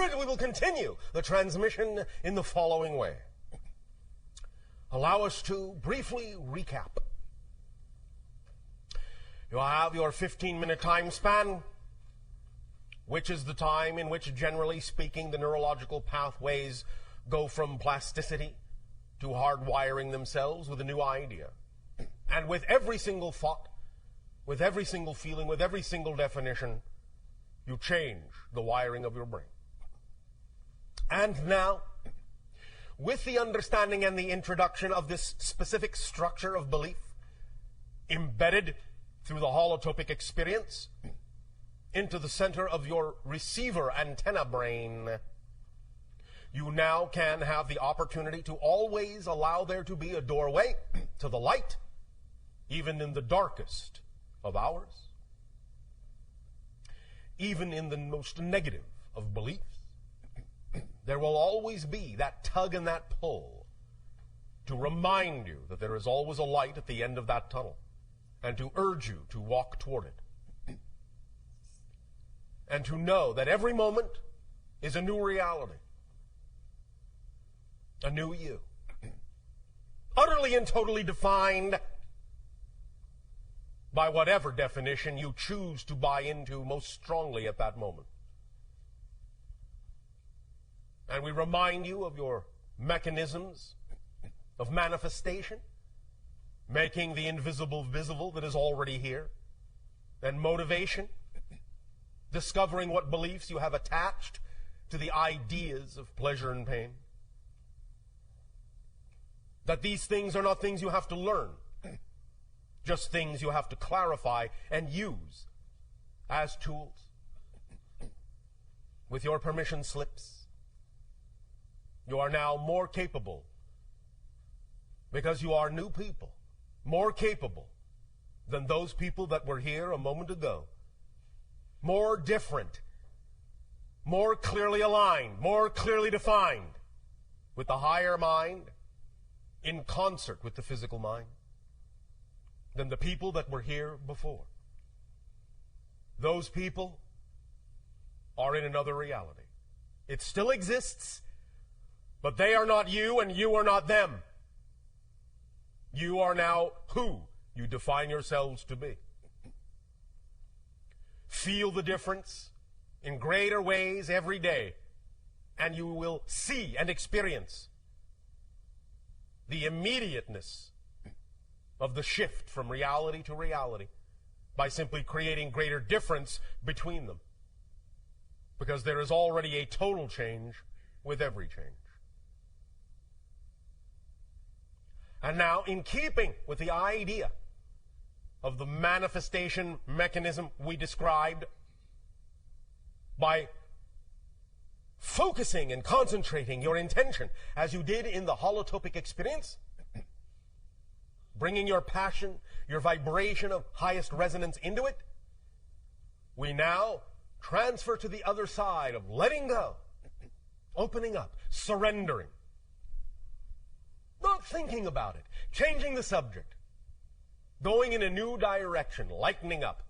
spirit, we will continue the transmission in the following way. Allow us to briefly recap. You'll have your 15-minute time span, which is the time in which, generally speaking, the neurological pathways go from plasticity to hardwiring themselves with a new idea. And with every single thought, with every single feeling, with every single definition, you change the wiring of your brain. And now, with the understanding and the introduction of this specific structure of belief, embedded through the holotropic experience into the center of your receiver antenna brain, you now can have the opportunity to always allow there to be a doorway to the light, even in the darkest of hours, even in the most negative of beliefs. There will always be that tug and that pull to remind you that there is always a light at the end of that tunnel, and to urge you to walk toward it. And to know that every moment is a new reality, a new you, utterly and totally defined by whatever definition you choose to buy into most strongly at that moment. And we remind you of your mechanisms of manifestation, making the invisible visible that is already here, and motivation, discovering what beliefs you have attached to the ideas of pleasure and pain. That these things are not things you have to learn, just things you have to clarify and use as tools. With your permission slips, you are now more capable, because you are new people, more capable than those people that were here a moment ago. More different, more clearly aligned, more clearly defined with the higher mind in concert with the physical mind than the people that were here before. Those people are in another reality. It still exists, but they are not you and you are not them. You are now who you define yourselves to be. Feel the difference in greater ways every day, and you will see and experience the immediateness of the shift from reality to reality by simply creating greater difference between them. Because there is already a total change with every change. And now, in keeping with the idea of the manifestation mechanism we described, by focusing and concentrating your intention as you did in the holotropic experience, bringing your passion, your vibration of highest resonance into it, we now transfer to the other side of letting go, opening up, surrendering, not thinking about it, changing the subject, going in a new direction, lightening up,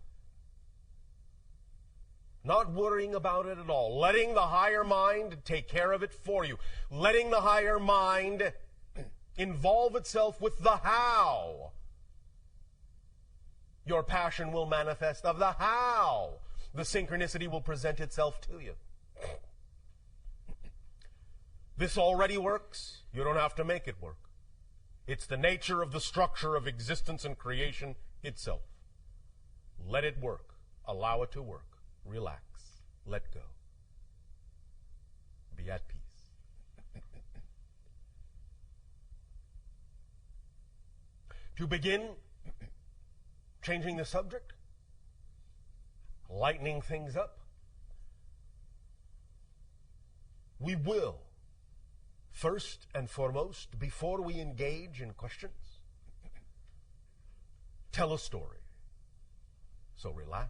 not worrying about it at all, letting the higher mind take care of it for you, letting the higher mind involve itself with the how your passion will manifest, of the how the synchronicity will present itself to you. This already works. You don't have to make it work. It's the nature of the structure of existence and creation itself. Let it work. Allow it to work. Relax. Let go. Be at peace. To begin changing the subject, lightening things up, we will, first and foremost, before we engage in questions, tell a story. So relax.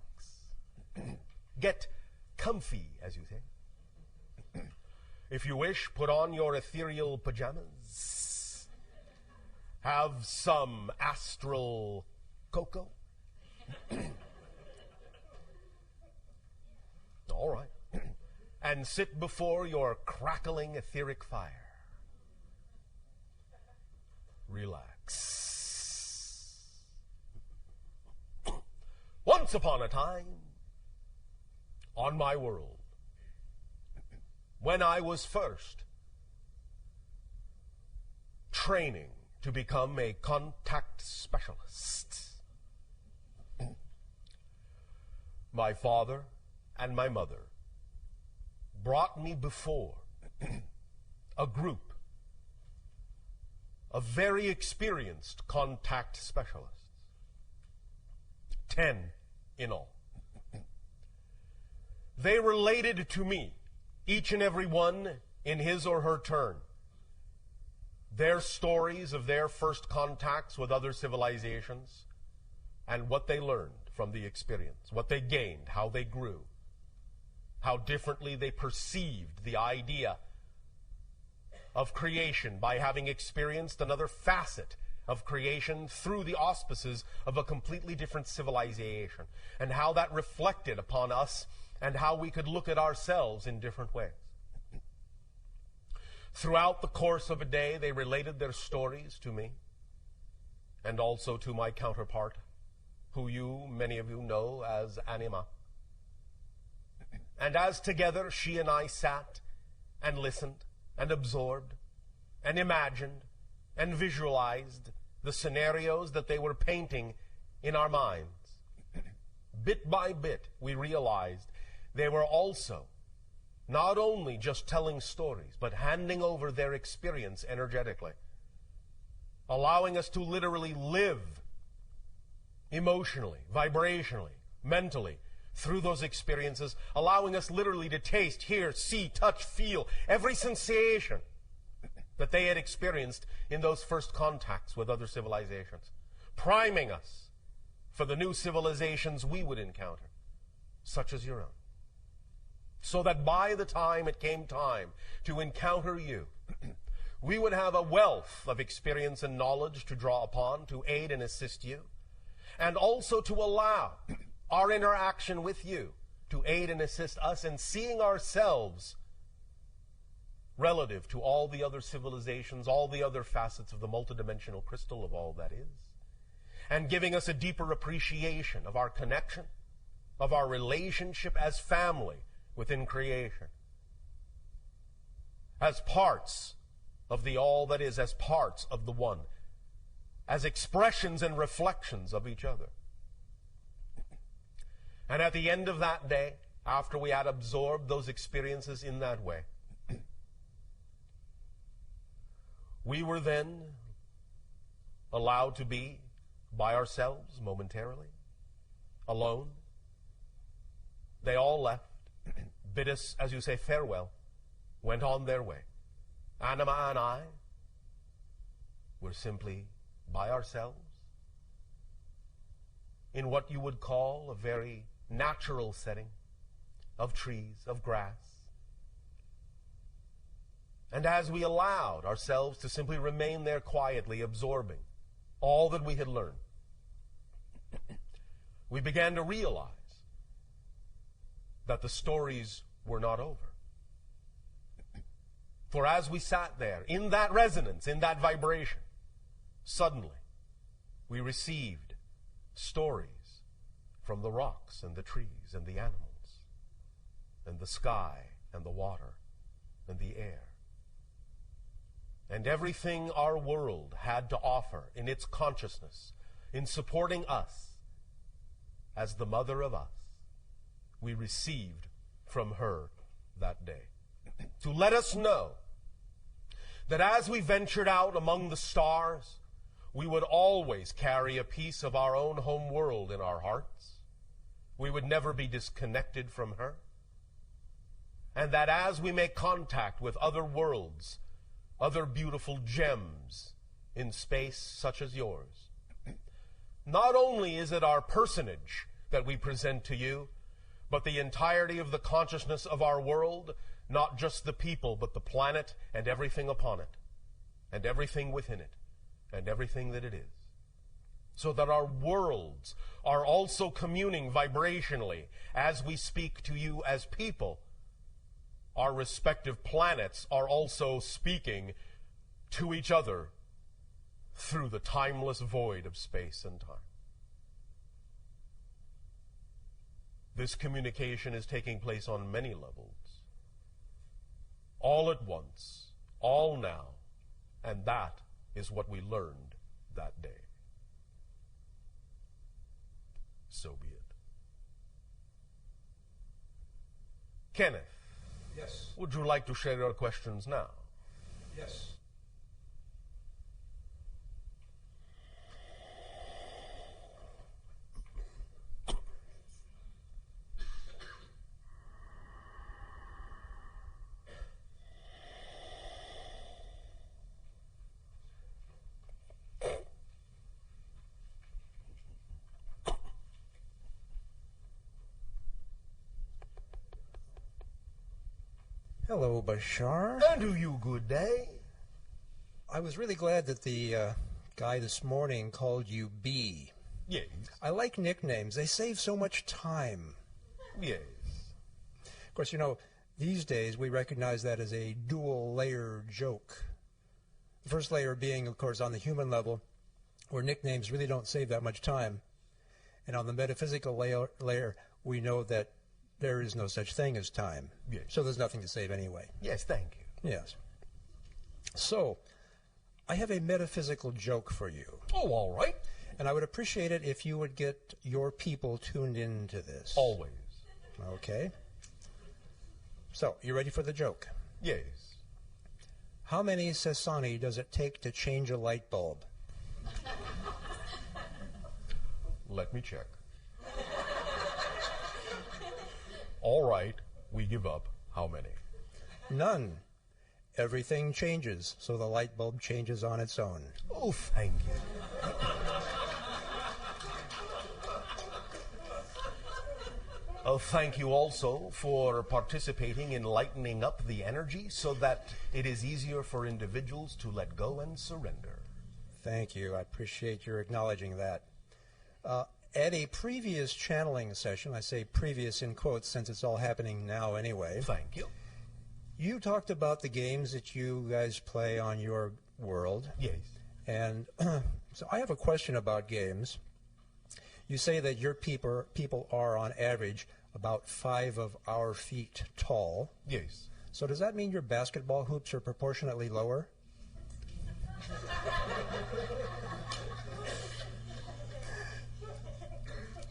Get comfy, as you say. If you wish, put on your ethereal pajamas. Have some astral cocoa. All right. and sit before your crackling etheric fire. Relax. Once upon a time, on my world, when I was first training to become a contact specialist, my father and my mother brought me before a group of very experienced contact specialists, 10 in all. They related to me, each and every one in his or her turn, their stories of their first contacts with other civilizations and what they learned from the experience, what they gained, how they grew, how differently they perceived the idea of creation by having experienced another facet of creation through the auspices of a completely different civilization, and how that reflected upon us and how we could look at ourselves in different ways. Throughout the course of a day, they related their stories to me and also to my counterpart, who many of you know as Anima. And as together she and I sat and listened and absorbed and imagined and visualized the scenarios that they were painting in our minds, bit by bit we realized they were also not only just telling stories, but handing over their experience energetically, allowing us to literally live emotionally, vibrationally, mentally, through those experiences, allowing us literally to taste, hear, see, touch, feel every sensation that they had experienced in those first contacts with other civilizations, priming us for the new civilizations we would encounter, such as your own. So that by the time it came time to encounter you, we would have a wealth of experience and knowledge to draw upon, to aid and assist you, and also to allow our interaction with you to aid and assist us in seeing ourselves relative to all the other civilizations, all the other facets of the multidimensional crystal of all that is, and giving us a deeper appreciation of our connection, of our relationship as family within creation, as parts of the all that is, as parts of the one, as expressions and reflections of each other. And at the end of that day, after we had absorbed those experiences in that way, we were then allowed to be by ourselves momentarily, alone. They all left, bid us, as you say, farewell, went on their way. Anima and I were simply by ourselves in what you would call a very natural setting of trees, of grass. And as we allowed ourselves to simply remain there quietly, absorbing all that we had learned, we began to realize that the stories were not over. For as we sat there, in that resonance, in that vibration, suddenly we received stories from the rocks and the trees and the animals and the sky and the water and the air. And everything our world had to offer in its consciousness, in supporting us as the mother of us, we received from her that day. To let us know that as we ventured out among the stars, we would always carry a piece of our own home world in our hearts. We would never be disconnected from her. And that as we make contact with other worlds, other beautiful gems in space such as yours, not only is it our personage that we present to you, but the entirety of the consciousness of our world, not just the people, but the planet and everything upon it, and everything within it, and everything that it is. So that our worlds are also communing vibrationally as we speak to you as people our respective planets are also speaking to each other through the timeless void of space and time. This communication is taking place on many levels, all at once, all now, and that is what we learned that day. So be it. Kenneth. Yes. Would you like to share your questions now? Yes. Hello, Bashar. And to you good day. I was really glad that the guy this morning called you B. Yes. I like nicknames. They save so much time. Yes. Of course, you know, these days we recognize that as a dual-layer joke. The first layer being, of course, on the human level, where nicknames really don't save that much time. And on the metaphysical layer, we know that there is no such thing as time. Yes. So there's nothing to save anyway. Yes, thank you. Yes. So, I have a metaphysical joke for you. Oh, all right. And I would appreciate it if you would get your people tuned into this. Always. Okay. So, you ready for the joke? Yes. How many Sasani does it take to change a light bulb? Let me check. All right, we give up. How many? None. Everything changes, so the light bulb changes on its own. Oh, thank you. Thank you also for participating in lightening up the energy so that it is easier for individuals to let go and surrender. Thank you. I appreciate your acknowledging that. At a previous channeling session, I say previous in quotes since it's all happening now anyway. Thank you. You talked about the games that you guys play on your world. Yes. And so I have a question about games. You say that your people are on average about 5 of our feet tall. Yes. So does that mean your basketball hoops are proportionately lower?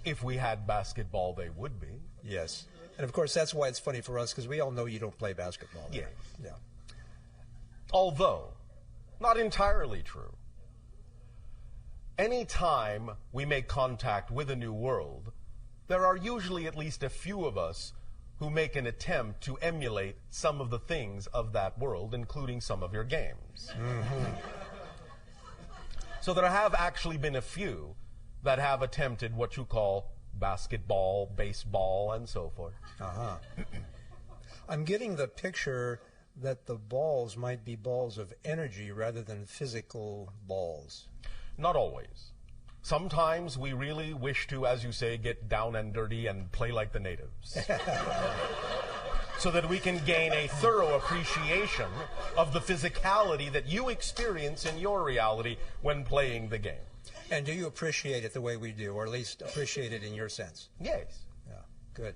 If we had basketball, they would be. Yes. And of course, that's why it's funny for us, because we all know you don't play basketball. Right? Yeah. Yeah. Although, not entirely true. Any time we make contact with a new world, there are usually at least a few of us who make an attempt to emulate some of the things of that world, including some of your games. Mm-hmm. So there have actually been a few that have attempted what you call basketball, baseball, and so forth. Uh-huh. I'm getting the picture that the balls might be balls of energy rather than physical balls. Not always. Sometimes we really wish to, as you say, get down and dirty and play like the natives. So that we can gain a thorough appreciation of the physicality that you experience in your reality when playing the game. And do you appreciate it the way we do, or at least appreciate it in your sense? Yes. Yeah, good.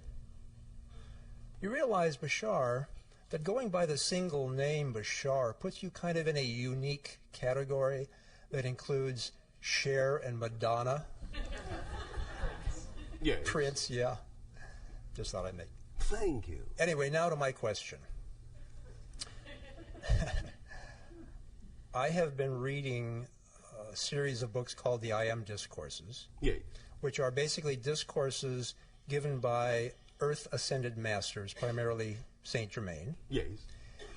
You realize, Bashar, that going by the single name Bashar puts you kind of in a unique category that includes Cher and Madonna. Yes. Prince, yeah. Just thought I'd make. Thank you. Anyway, now to my question. I have been reading a series of books called the I Am Discourses, Yes. which are basically discourses given by Earth-ascended masters, primarily Saint Germain. Yes.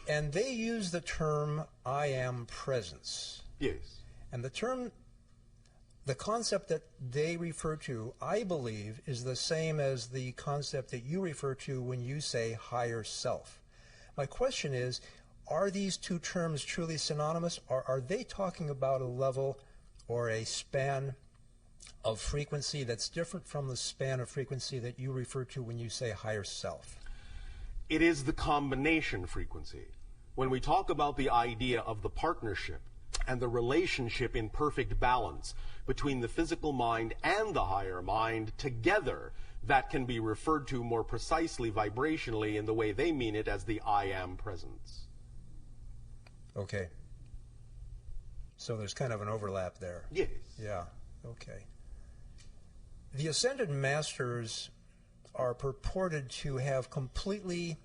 And they use the term I Am Presence. Yes. And the concept that they refer to, I believe, is the same as the concept that you refer to when you say higher self. My question is, are these two terms truly synonymous, or are they talking about a level or a span of frequency that's different from the span of frequency that you refer to when you say higher self? It is the combination frequency. When we talk about the idea of the partnership and the relationship in perfect balance between the physical mind and the higher mind together, that can be referred to more precisely vibrationally in the way they mean it as the I am presence. Okay. So there's kind of an overlap there. Yes. Yeah. Okay. The Ascended Masters are purported to have completely,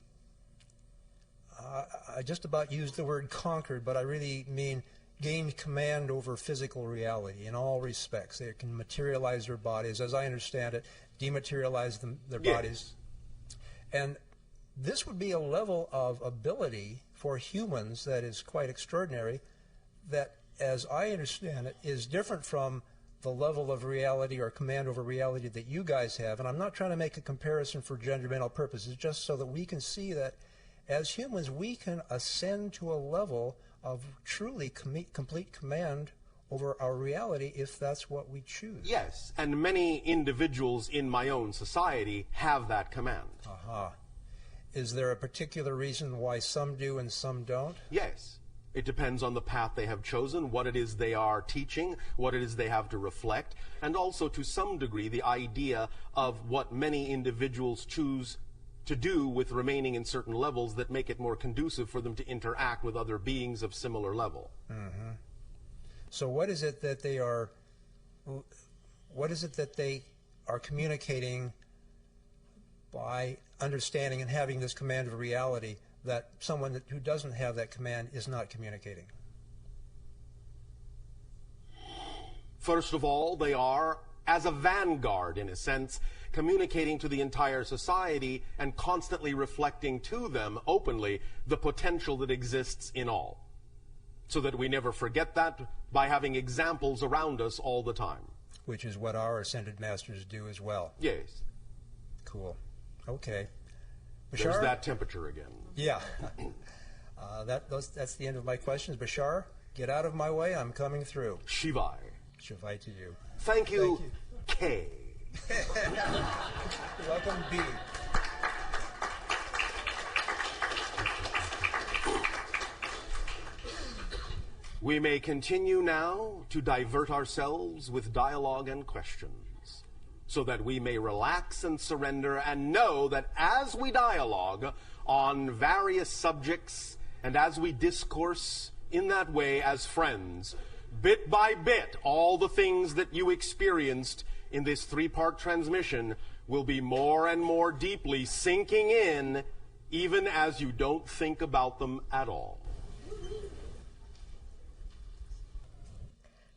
I just about used the word conquered, but I really mean gained command over physical reality in all respects. They can materialize their bodies, as I understand it, dematerialize their bodies. And this would be a level of ability for humans that is quite extraordinary, that, as I understand it, is different from the level of reality or command over reality that you guys have. And I'm not trying to make a comparison for judgmental purposes, just so that we can see that as humans we can ascend to a level of truly complete command over our reality if that's what we choose. Yes, and many individuals in my own society have that command. Aha. Is there a particular reason why some do and some don't? Yes. It depends on the path they have chosen, what it is they are teaching, what it is they have to reflect, and also to some degree the idea of what many individuals choose to do with remaining in certain levels that make it more conducive for them to interact with other beings of similar level. Mm-hmm. So what is it that they are communicating by understanding and having this command of reality that someone who doesn't have that command is not communicating? First of all, they are, as a vanguard in a sense, communicating to the entire society and constantly reflecting to them openly the potential that exists in all, so that we never forget that by having examples around us all the time. Which is what our Ascended Masters do as well. Yes. Cool. Okay. Bashar? There's that temperature again. Yeah. That's the end of my questions. Bashar, get out of my way. I'm coming through. Shivai. Shivai to you. Thank you, K. Welcome, B. We may continue now to divert ourselves with dialogue and questions, so that we may relax and surrender and know that as we dialogue on various subjects and as we discourse in that way as friends, bit by bit, all the things that you experienced in this three-part transmission will be more and more deeply sinking in, even as you don't think about them at all.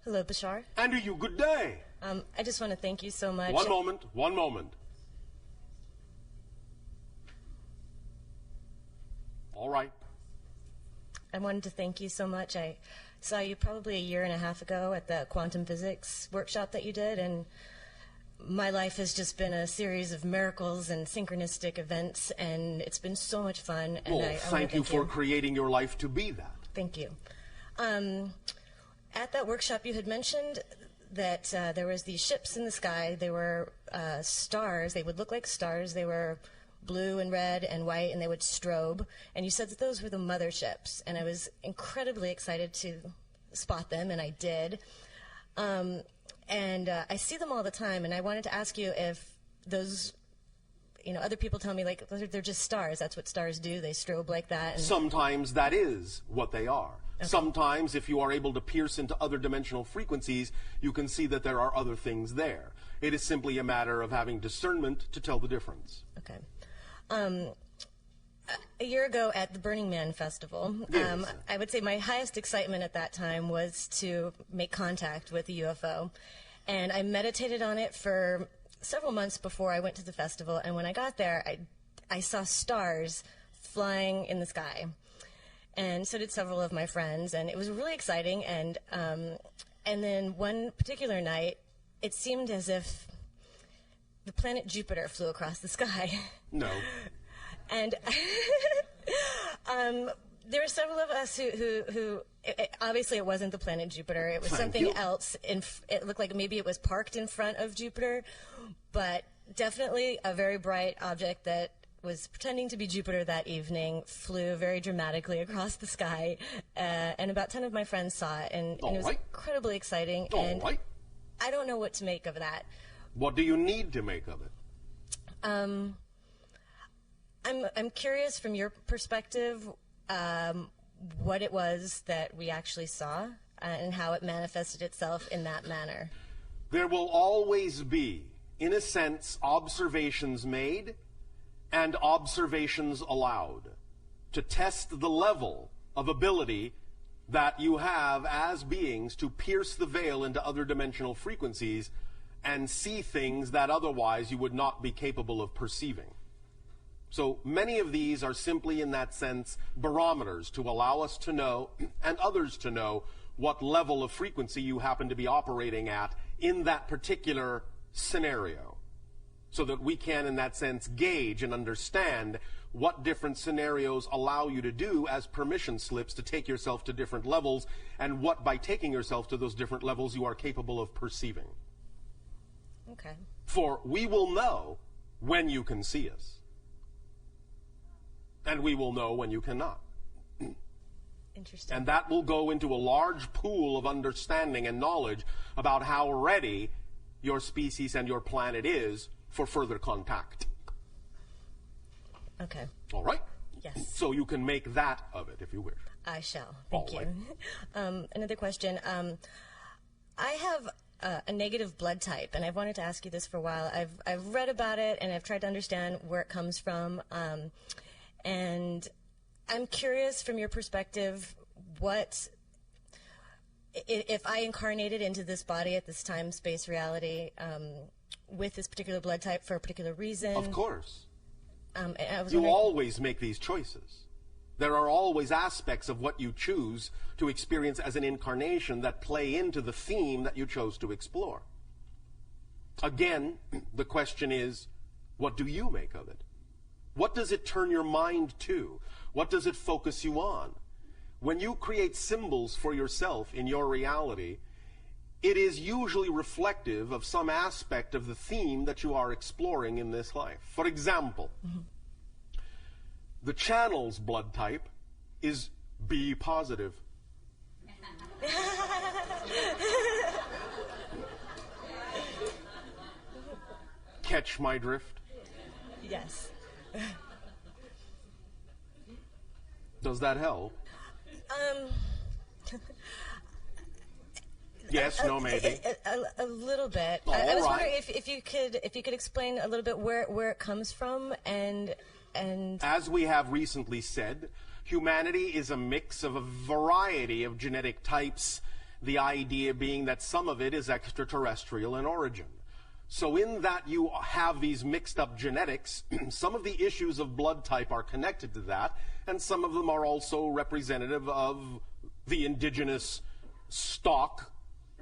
Hello, Bashar. And you, good day. I just want to thank you so much. One moment. All right. I wanted to thank you so much. I saw you probably a year and a half ago at the quantum physics workshop that you did, and my life has just been a series of miracles and synchronistic events, and it's been so much fun. And well, thank you for creating your life to be that. Thank you. At that workshop, you had mentioned that there was these ships in the sky. They were stars. They would look like stars. They were blue and red and white, and they would strobe. And you said that those were the motherships. And I was incredibly excited to spot them, and I did. I see them all the time, and I wanted to ask you if those, other people tell me, like, they're just stars. That's what stars do. They strobe like that. And sometimes that is what they are. Okay. Sometimes, if you are able to pierce into other dimensional frequencies, you can see that there are other things there. It is simply a matter of having discernment to tell the difference. Okay. A year ago at the Burning Man Festival, yes. I would say my highest excitement at that time was to make contact with a UFO. And I meditated on it for several months before I went to the festival. And when I got there, I saw stars flying in the sky. And so did several of my friends, and it was really exciting. And then one particular night, it seemed as if the planet Jupiter flew across the sky. No. And there were several of us who obviously it wasn't the planet Jupiter. It was something else. It looked like maybe it was parked in front of Jupiter, but definitely a very bright object that was pretending to be Jupiter that evening, flew very dramatically across the sky, and about 10 of my friends saw it, and it was incredibly exciting. And I don't know what to make of that. What do you need to make of it? I'm curious from your perspective what it was that we actually saw and how it manifested itself in that manner. There will always be, in a sense, observations made and observations allowed to test the level of ability that you have as beings to pierce the veil into other dimensional frequencies and see things that otherwise you would not be capable of perceiving. So many of these are simply, in that sense, barometers to allow us to know and others to know what level of frequency you happen to be operating at in that particular scenario, so that we can, in that sense, gauge and understand what different scenarios allow you to do as permission slips to take yourself to different levels, and what, by taking yourself to those different levels, you are capable of perceiving. Okay. For we will know when you can see us, and we will know when you cannot. Interesting. And that will go into a large pool of understanding and knowledge about how ready your species and your planet is for further contact. Okay. All right? Yes. So you can make that of it if you wish. I shall. Thank you. Right. Another question. I have a negative blood type, and I've wanted to ask you this for a while. I've read about it, and I've tried to understand where it comes from. And I'm curious, from your perspective, what, if I incarnated into this body at this time, space, reality, with this particular blood type for a particular reason? Of course. You always make these choices. There are always aspects of what you choose to experience as an incarnation that play into the theme that you chose to explore. Again, the question is, what do you make of it? What does it turn your mind to? What does it focus you on? When you create symbols for yourself in your reality, it is usually reflective of some aspect of the theme that you are exploring in this life. For example, the channel's blood type is B positive. Catch my drift? Yes. Does that help? Yes, no, maybe. A little bit. Oh, I was right. wondering if you could explain a little bit where it comes from, and as we have recently said, humanity is a mix of a variety of genetic types, the idea being that some of it is extraterrestrial in origin. So in that you have these mixed up genetics, some of the issues of blood type are connected to that, and some of them are also representative of the indigenous stock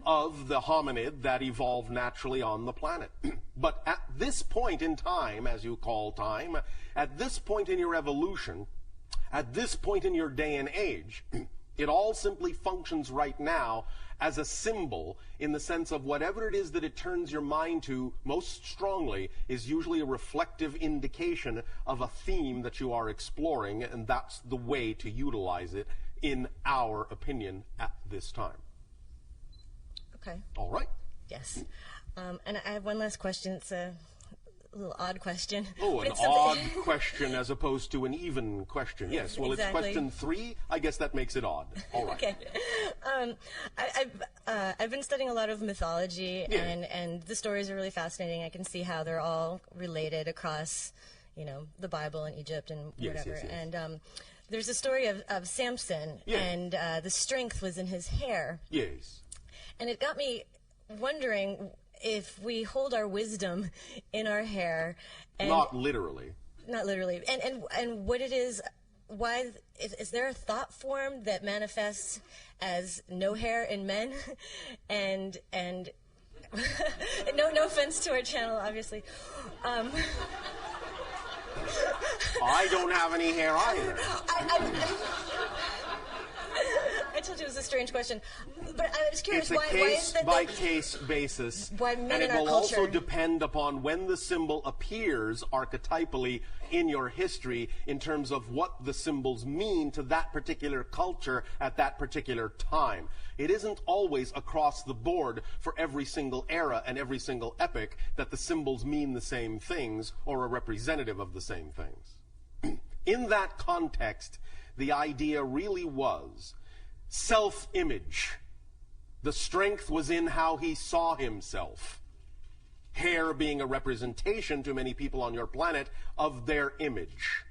of the hominid that evolved naturally on the planet. But at this point in time, as you call time, at this point in your evolution, at this point in your day and age, it all simply functions right now as a symbol, in the sense of whatever it is that it turns your mind to most strongly is usually a reflective indication of a theme that you are exploring, and that's the way to utilize it, in our opinion, at this time. Okay. All right. Yes. And I have one last question. It's a little odd question. Oh, an odd question as opposed to an even question. Yes, well, Exactly. It's question 3. I guess that makes it odd. All right. Okay. I've been studying a lot of mythology, Yeah. and the stories are really fascinating. I can see how they're all related across, the Bible and Egypt and Yes, whatever. yes, yes. And there's a story of Samson, Yeah. and the strength was in his hair. Yes. And it got me wondering if we hold our wisdom in our hair, and Not literally. not literally, and what it is, why is there a thought form that manifests as no hair in men, and no offense to our channel, obviously. I don't have any hair either. I told you it was a strange question. But I was curious, It's a why is that case-by-case basis, why men and it in our will also culture depend upon when the symbol appears archetypally in your history in terms of what the symbols mean to that particular culture at that particular time. It isn't always across the board for every single era and every single epoch that the symbols mean the same things or are representative of the same things. In that context, the idea really was self-image. The strength was in how he saw himself. Hair being a representation to many people on your planet of their image.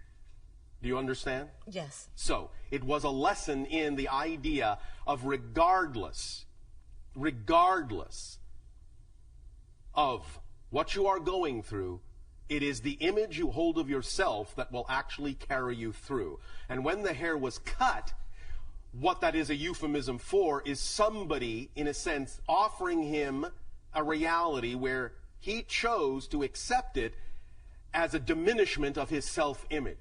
Do you understand? Yes. So, it was a lesson in the idea of regardless of what you are going through, it is the image you hold of yourself that will actually carry you through. And when the hair was cut, what that is a euphemism for is somebody, in a sense, offering him a reality where he chose to accept it as a diminishment of his self-image.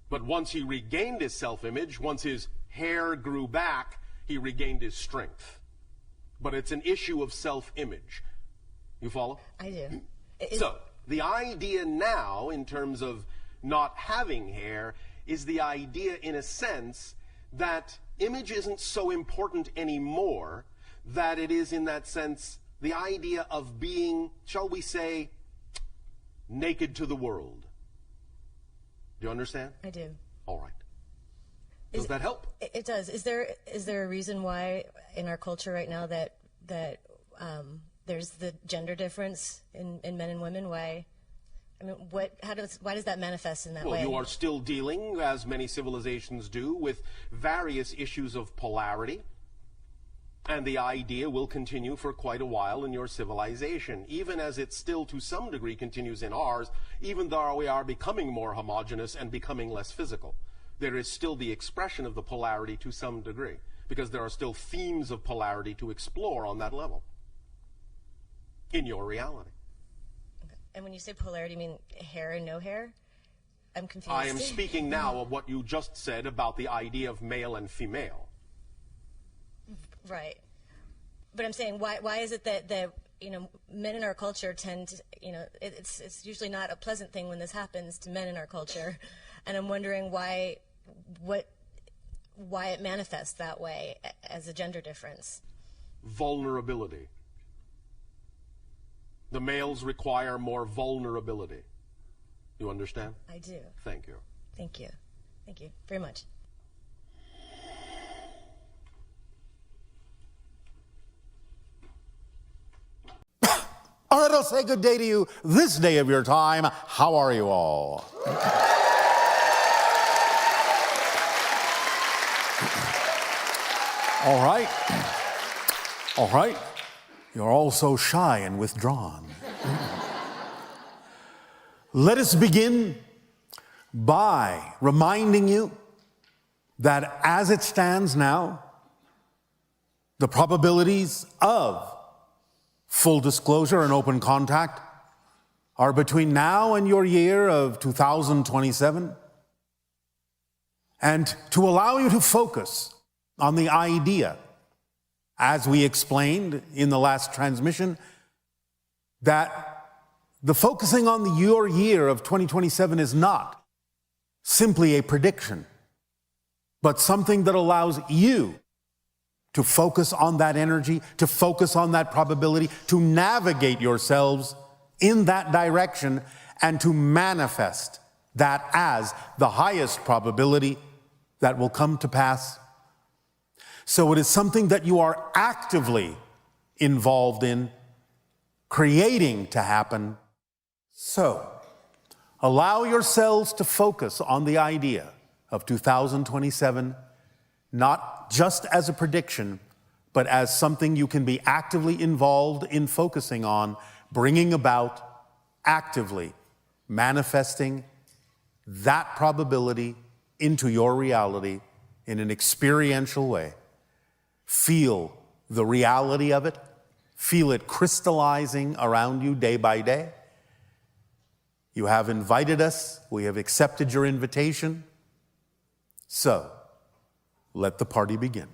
But once he regained his self-image, once his hair grew back, he regained his strength. But it's an issue of self-image. You follow? I do. So, the idea now, in terms of not having hair, is the idea, in a sense, that image isn't so important anymore, that it is, in that sense, the idea of being, shall we say, naked to the world. Do you understand? I do. All right. Does that help? It does. Is there a reason why in our culture right now that there's the gender difference in men and women? Why? I mean, why does that manifest in that way? Well, you are still dealing, as many civilizations do, with various issues of polarity. And the idea will continue for quite a while in your civilization, even as it still to some degree continues in ours, even though we are becoming more homogeneous and becoming less physical. There is still the expression of the polarity to some degree, because there are still themes of polarity to explore on that level in your reality. Okay. And when you say polarity, you mean hair and no hair? I'm confused. I am speaking now of what you just said about the idea of male and female. Right. But I'm saying, why is it that men in our culture tend to, it's usually not a pleasant thing when this happens to men in our culture, and I'm wondering why it manifests that way as a gender difference. Vulnerability. The males require more vulnerability. You understand? I do. Thank you. Thank you. Thank you very much. All right, I'll say good day to you this day of your time. How are you all? All right. All right. You're all so shy and withdrawn. Let us begin by reminding you that as it stands now, the probabilities of full disclosure and open contact are between now and your year of 2027. And to allow you to focus on the idea, as we explained in the last transmission, that the focusing on your year of 2027 is not simply a prediction, but something that allows you to focus on that energy, to focus on that probability, to navigate yourselves in that direction, and to manifest that as the highest probability that will come to pass. So it is something that you are actively involved in, creating to happen. So allow yourselves to focus on the idea of 2027, not just as a prediction, but as something you can be actively involved in focusing on, bringing about, actively manifesting that probability into your reality in an experiential way. Feel the reality of it. Feel it crystallizing around you day by day. You have invited us. We have accepted your invitation. So, let the party begin.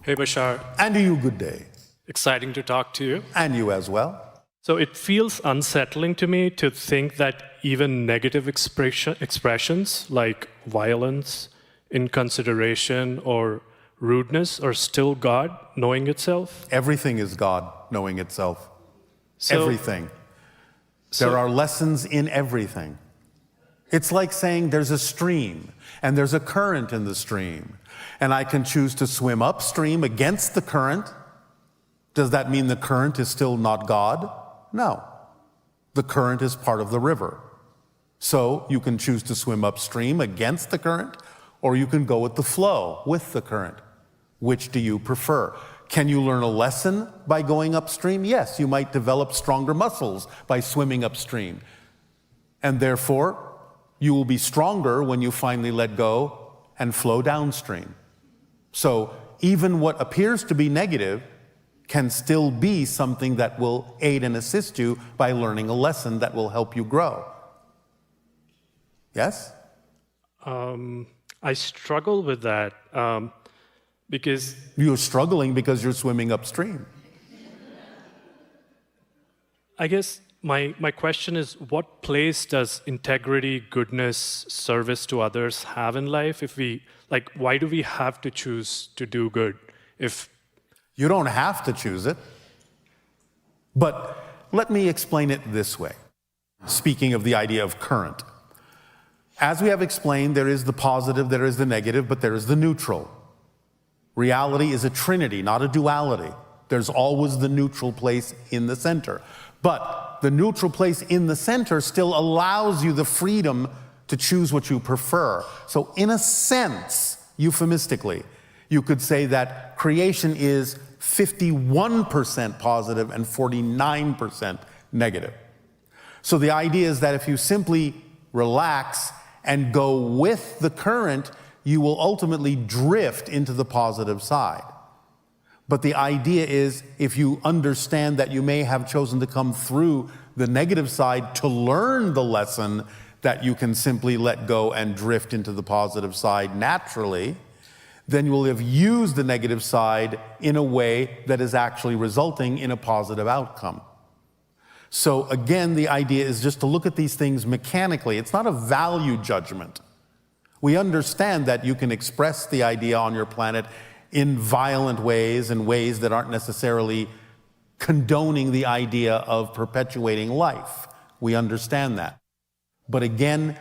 Hey, Bashar. And to you, good day. Exciting to talk to you. And you as well. So it feels unsettling to me to think that even negative expressions like violence, inconsideration, or rudeness are still God knowing itself. Everything is God knowing itself. So, Everything. There are lessons in everything. It's like saying there's a stream and there's a current in the stream, and I can choose to swim upstream against the current. Does that mean the current is still not God? No. The current is part of the river. So you can choose to swim upstream against the current, or you can go with the flow, with the current. Which do you prefer? Can you learn a lesson by going upstream? Yes, you might develop stronger muscles by swimming upstream. And therefore, you will be stronger when you finally let go and flow downstream. So even what appears to be negative can still be something that will aid and assist you by learning a lesson that will help you grow. Yes? I struggle with that because... You're struggling because you're swimming upstream. I guess my question is, what place does integrity, goodness, service to others have in life? Why do we have to choose to do good? You don't have to choose it. But let me explain it this way. Speaking of the idea of current. As we have explained, there is the positive, there is the negative, but there is the neutral. Reality is a trinity, not a duality. There's always the neutral place in the center. But the neutral place in the center still allows you the freedom to choose what you prefer. So in a sense, euphemistically, you could say that creation is 51% positive and 49% negative. So the idea is that if you simply relax and go with the current, you will ultimately drift into the positive side. But the idea is, if you understand that you may have chosen to come through the negative side to learn the lesson, that you can simply let go and drift into the positive side naturally, then you will have used the negative side in a way that is actually resulting in a positive outcome. So again, the idea is just to look at these things mechanically. It's not a value judgment. We understand that you can express the idea on your planet in violent ways, in ways that aren't necessarily condoning the idea of perpetuating life. We understand that. But again,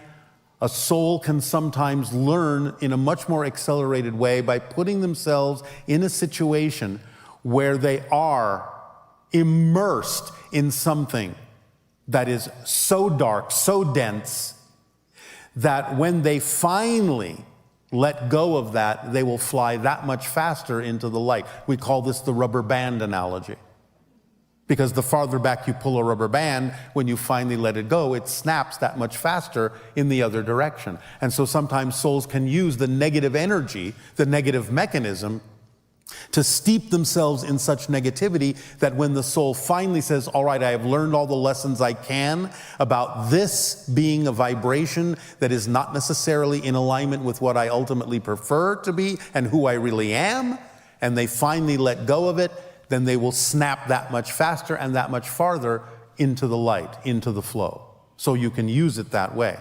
a soul can sometimes learn in a much more accelerated way by putting themselves in a situation where they are immersed in something that is so dark, so dense, that when they finally let go of that, they will fly that much faster into the light. We call this the rubber band analogy. Because the farther back you pull a rubber band, when you finally let it go, it snaps that much faster in the other direction. And so sometimes souls can use the negative energy, the negative mechanism, to steep themselves in such negativity that when the soul finally says, all right, I have learned all the lessons I can about this being a vibration that is not necessarily in alignment with what I ultimately prefer to be and who I really am, and they finally let go of it, then they will snap that much faster and that much farther into the light, into the flow. So you can use it that way.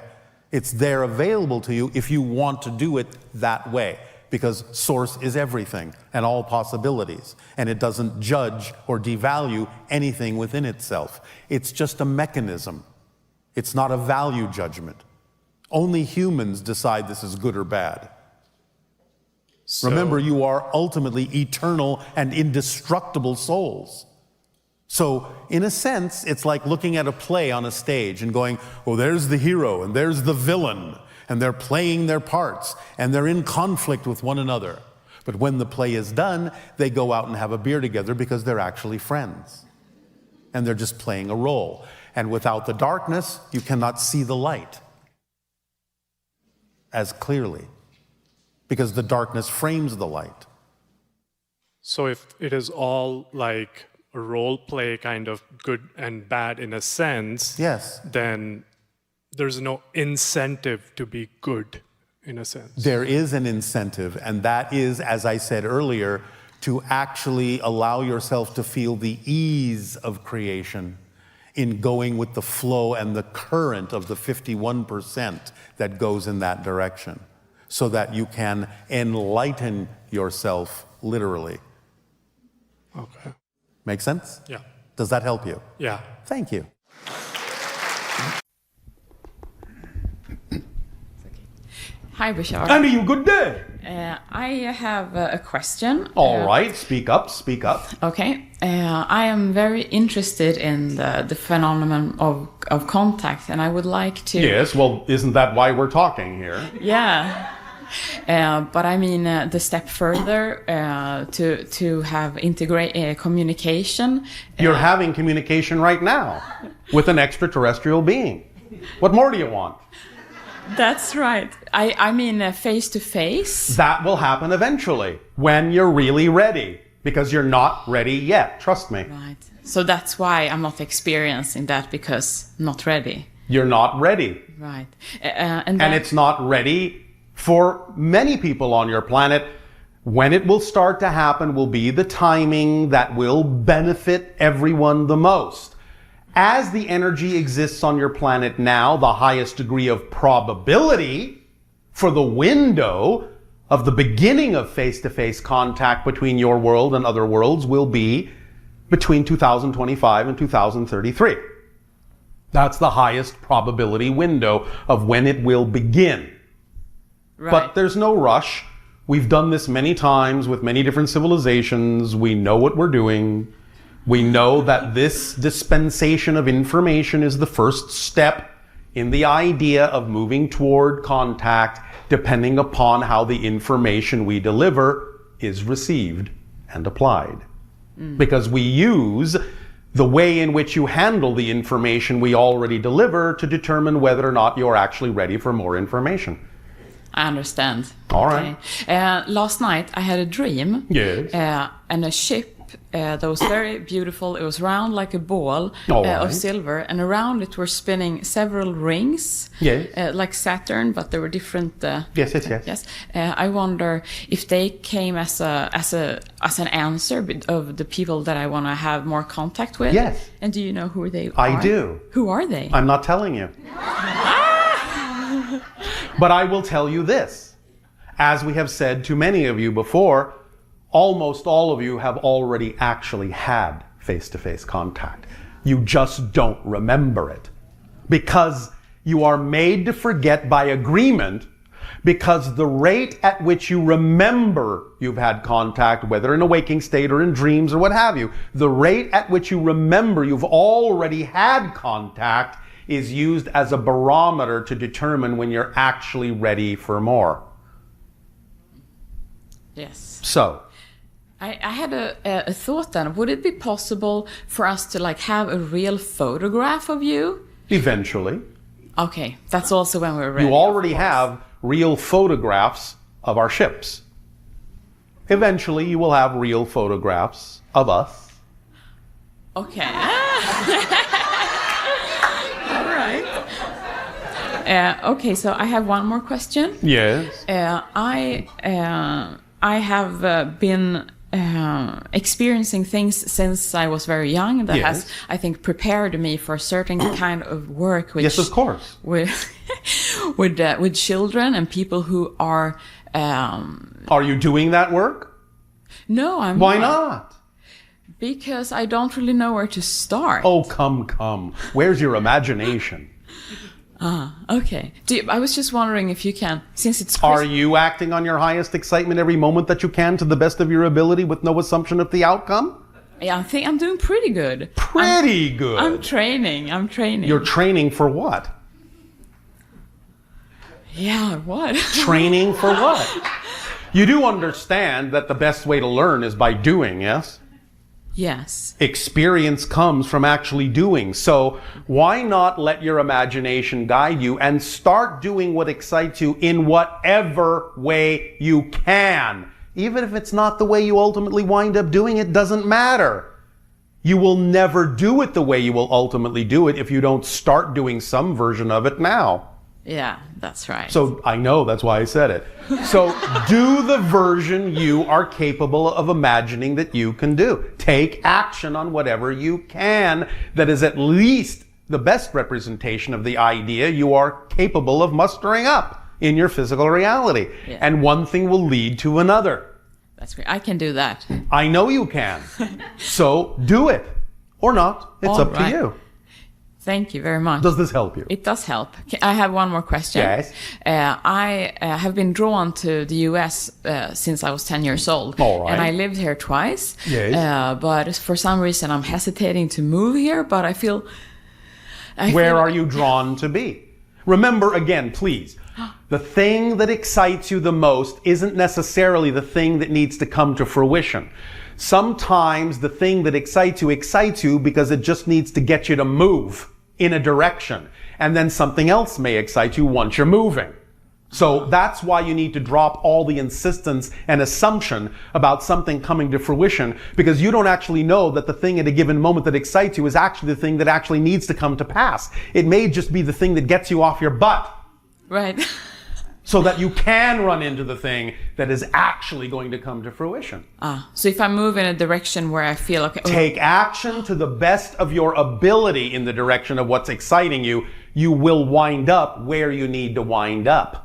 It's there available to you if you want to do it that way, because Source is everything and all possibilities, and it doesn't judge or devalue anything within itself. It's just a mechanism. It's not a value judgment. Only humans decide this is good or bad. So, remember, you are ultimately eternal and indestructible souls. So, in a sense, it's like looking at a play on a stage and going, oh, there's the hero and there's the villain, and they're playing their parts, and they're in conflict with one another. But when the play is done, they go out and have a beer together because they're actually friends. And they're just playing a role. And without the darkness, you cannot see the light as clearly, because the darkness frames the light. So if it is all like a role play, kind of good and bad in a sense, yes, then there's no incentive to be good in a sense. There is an incentive, and that is, as I said earlier, to actually allow yourself to feel the ease of creation in going with the flow and the current of the 51% that goes in that direction, so that you can enlighten yourself literally. Okay. Make sense? Yeah. Does that help you? Yeah. Thank you. Hi, Bashar. And you good day. I have a question. All right, speak up, speak up. Okay. I am very interested in the phenomenon of contact, and I would like to... Yes, well, isn't that why we're talking here? Yeah. But I mean, the step further to have communication. You're having communication right now with an extraterrestrial being. What more do you want? That's right. I mean, face to face. That will happen eventually, when you're really ready, because you're not ready yet, trust me. Right. So that's why I'm not experiencing that, because I'm not ready. You're not ready. Right. And it's not ready for many people on your planet. When it will start to happen will be the timing that will benefit everyone the most. As the energy exists on your planet now, the highest degree of probability for the window of the beginning of face-to-face contact between your world and other worlds will be between 2025 and 2033. That's the highest probability window of when it will begin. Right. But there's no rush. We've done this many times with many different civilizations. We know what we're doing. We know that this dispensation of information is the first step in the idea of moving toward contact, depending upon how the information we deliver is received and applied. Because we use the way in which you handle the information we already deliver to determine whether or not you're actually ready for more information. I understand. All right. Last night I had a dream. Yes. And a ship that was very beautiful. It was round like a ball All right. of silver, and around it were spinning several rings. Yes. Like Saturn, but there were different. Yes. Yes. I wonder if they came as an answer of the people that I want to have more contact with. Yes. And do you know who they are? I do. Who are they? I'm not telling you. But I will tell you this. As we have said to many of you before, almost all of you have already actually had face-to-face contact. You just don't remember it. Because you are made to forget by agreement, because the rate at which you remember you've had contact, whether in a waking state or in dreams or what have you, the rate at which you remember you've already had contact is used as a barometer to determine when you're actually ready for more. Yes. So, I had a thought then. Would it be possible for us to like have a real photograph of you? eventually, Okay, that's also when we're ready. you already have real photographs of our ships. Eventually, you will have real photographs of us. Okay. All right. Okay, so I have one more question. Yes. I have been experiencing things since I was very young that has, Yes. I think, prepared me for a certain kind of work. Which, Yes, of course. With with children and people who are. Are you doing that work? No, I'm Why not? Because I don't really know where to start. Oh, come. Where's your imagination? Okay. I was just wondering if you can, since it's Are you acting on your highest excitement every moment that you can to the best of your ability with no assumption of the outcome? Yeah, I think I'm doing pretty good. Pretty good. I'm training. You're training for what? Yeah, what? Training for what? You do understand that the best way to learn is by doing, yes? Yes. Experience comes from actually doing. So why not let your imagination guide you and start doing what excites you in whatever way you can? Even if it's not the way you ultimately wind up doing it, doesn't matter. You will never do it the way you will ultimately do it if you don't start doing some version of it now. Yeah, that's right. So I know, that's why I said it. So do the version you are capable of imagining that you can do. Take action on whatever you can that is at least the best representation of the idea you are capable of mustering up in your physical reality. Yeah. And one thing will lead to another. That's great. I can do that. I know you can. So do it. Or not. It's All up right. to you. Thank you very much. Does this help you? It does help. I have one more question. Yes. I have been drawn to the US since I was 10 years old. All right. And I lived here twice. Yes. But for some reason I'm hesitating to move here, but I feel... Where are you drawn to be? Remember, again, please, the thing that excites you the most isn't necessarily the thing that needs to come to fruition. Sometimes the thing that excites you because it just needs to get you to move in a direction. And then something else may excite you once you're moving. So that's why you need to drop all the insistence and assumption about something coming to fruition, because you don't actually know that the thing at a given moment that excites you is actually the thing that actually needs to come to pass. It may just be the thing that gets you off your butt. Right. So that you can run into the thing that is actually going to come to fruition. So if I move in a direction where I feel okay... Take action to the best of your ability in the direction of what's exciting you, you will wind up where you need to wind up.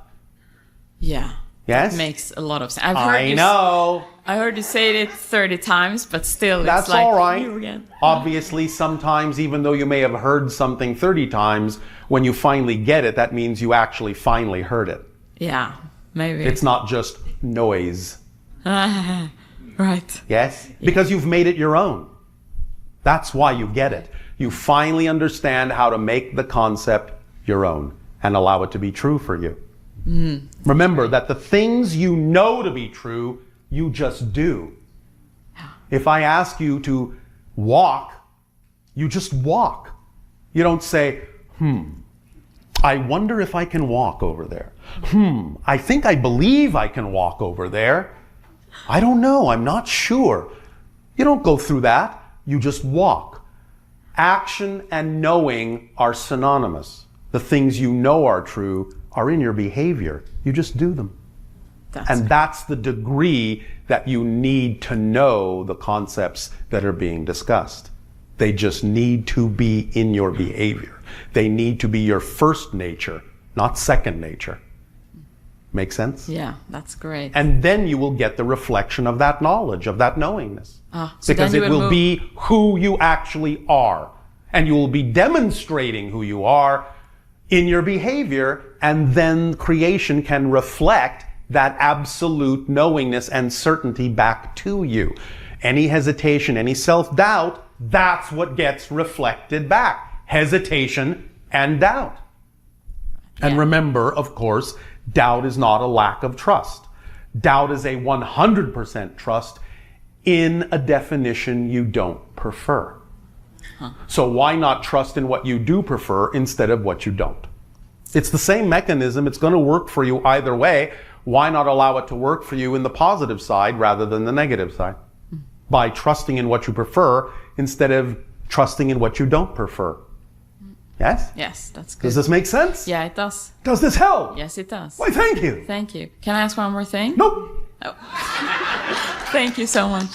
Yeah. Yes? That makes a lot of sense. I know. I heard you say it 30 times, but still That's it's like... all right. you again. Obviously, sometimes, even though you may have heard something 30 times, when you finally get it, that means you actually finally heard it. Yeah, maybe. It's not just noise. Right. Yes? Because you've made it your own. That's why you get it. You finally understand how to make the concept your own and allow it to be true for you. Remember that the things you know to be true, you just do. If I ask you to walk, you just walk. You don't say, I wonder if I can walk over there. I think I believe I can walk over there. I don't know, I'm not sure. You don't go through that, you just walk. Action and knowing are synonymous. The things you know are true are in your behavior. You just do them. That's the degree that you need to know the concepts that are being discussed. They just need to be in your behavior. They need to be your first nature, not second nature. Make sense? Yeah, that's great. And then you will get the reflection of that knowledge, of that knowingness. So because then it will be who you actually are. And you will be demonstrating who you are in your behavior, and then creation can reflect that absolute knowingness and certainty back to you. Any hesitation, any self-doubt, that's what gets reflected back. Hesitation and doubt. And remember, of course, doubt is not a lack of trust. Doubt is a 100% trust in a definition you don't prefer. So why not trust in what you do prefer instead of what you don't? It's the same mechanism. It's going to work for you either way. Why not allow it to work for you in the positive side rather than the negative side? By trusting in what you prefer instead of trusting in what you don't prefer. Yes? Yes, that's good. Does this make sense? Yeah, it does. Does this help? Yes, it does. Why, thank you. Thank you. Can I ask one more thing? Nope. Oh. Thank you so much.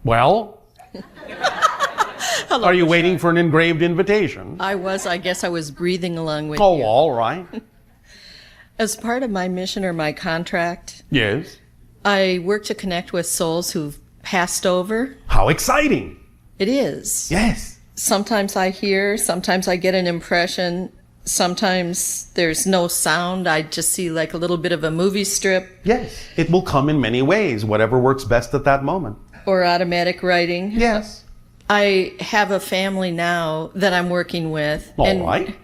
Well, are you waiting for an engraved invitation? I guess I was breathing along with you. Oh, all right. As part of my mission or my contract, Yes. I work to connect with souls who've passed over. How exciting. It is. Yes. Sometimes I hear, sometimes I get an impression, sometimes there's no sound. I just see like a little bit of a movie strip. Yes. It will come in many ways, whatever works best at that moment. Or automatic writing. Yes. I have a family now that I'm working with. All right.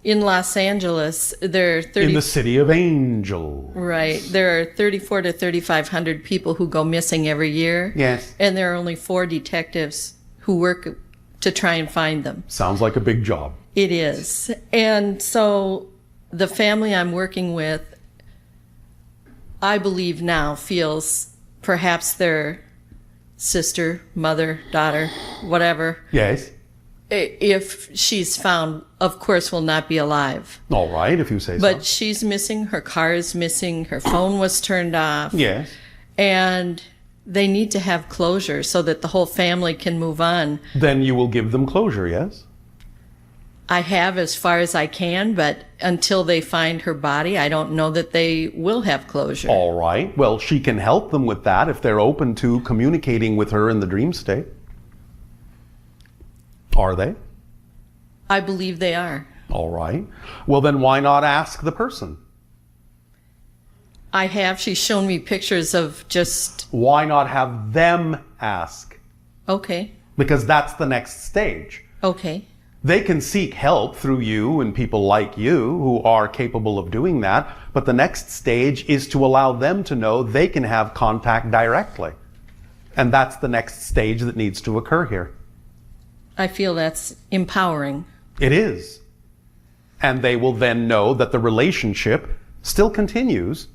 In Los Angeles, there are 30. In the city of Angel. Right. There are 34 to 3,500 people who go missing every year. Yes. And there are only 4 detectives who work to try and find them. Sounds like a big job. It is. And so the family I'm working with, I believe now, feels perhaps their sister, mother, daughter, whatever, Yes. if she's found, of course, will not be alive. All right, if you say But so. she's missing, her car is missing, her phone was turned off. Yes. And they need to have closure so that the whole family can move on. Then you will give them closure, yes? I have as far as I can, but until they find her body, I don't know that they will have closure. All right. Well, she can help them with that if they're open to communicating with her in the dream state. Are they? I believe they are. All right. Well, then why not ask the person? I have. She's shown me pictures of just, Why not have them ask? okay, Because that's the next stage. okay, They can seek help through you and people like you who are capable of doing that, but the next stage is to allow them to know they can have contact directly. And that's the next stage that needs to occur here. I feel that's empowering. It is. And they will then know that the relationship still continues,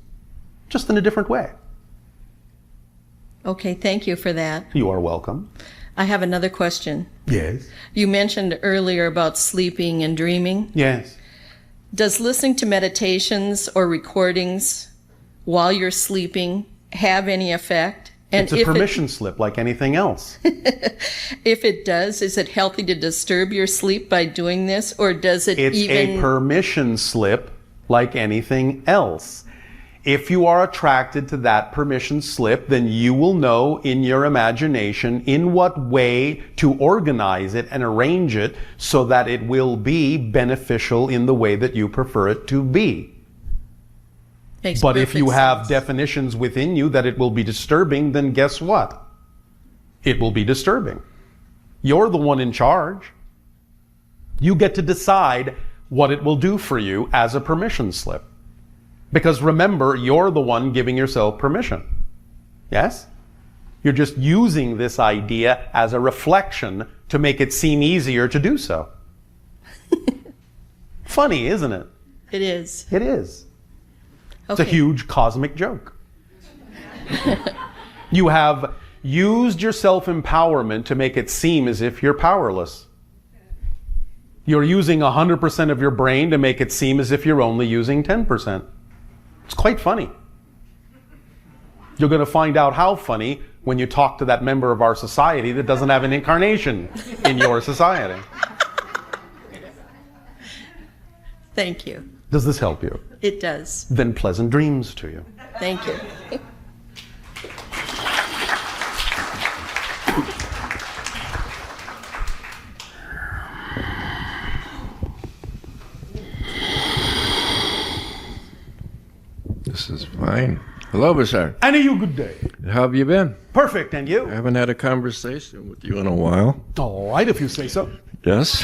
just in a different way. Okay, thank you for that. You are welcome. I have another question. Yes. You mentioned earlier about sleeping and dreaming. Yes. Does listening to meditations or recordings while you're sleeping have any effect? And It's a permission slip like anything else. If it does, is it healthy to disturb your sleep by doing this, or does it It's even... a permission slip like anything else. If you are attracted to that permission slip, then you will know in your imagination in what way to organize it and arrange it so that it will be beneficial in the way that you prefer it to be. Makes But if you perfect have sense. definitions within you that it will be disturbing, then guess what? It will be disturbing. You're the one in charge. You get to decide what it will do for you as a permission slip. Because remember, you're the one giving yourself permission. Yes? You're just using this idea as a reflection to make it seem easier to do so. Funny, isn't it? It is. It is. It's Okay. a huge cosmic joke. You have used your self-empowerment to make it seem as if you're powerless. You're using 100% of your brain to make it seem as if you're only using 10%. It's quite funny. You're going to find out how funny when you talk to that member of our society that doesn't have an incarnation in your society. Thank you. Does this help you? It does. Then pleasant dreams to you. Thank you. This is fine. Hello, Bashar. And you good day. How have you been? Perfect, and I you? haven't had a conversation with you in a while. All right, if you say so. Yes.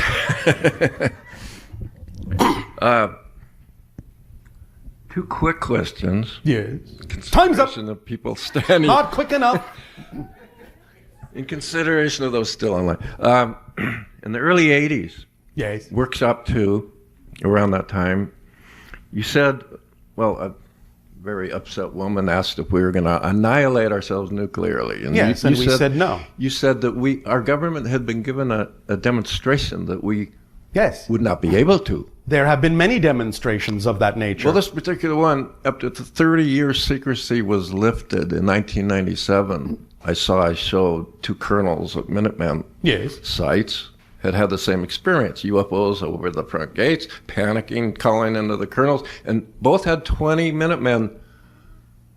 Two quick questions. Yes. Time's up. Consideration of people standing Not quick enough. in consideration of those still online. In the early '80s, Yes. Workshop 2, around that time, you said, well, a very upset woman asked if we were going to annihilate ourselves nuclearly. And Yes, and we said no. You said that our government had been given a demonstration that we Yes. would not be able to. There have been many demonstrations of that nature. Well, this particular one, up to 30 years secrecy was lifted in 1997. I showed two colonels at Minuteman Yes. sites had the same experience. UFOs over the front gates, panicking, calling into the colonels, and both had 20 Minutemen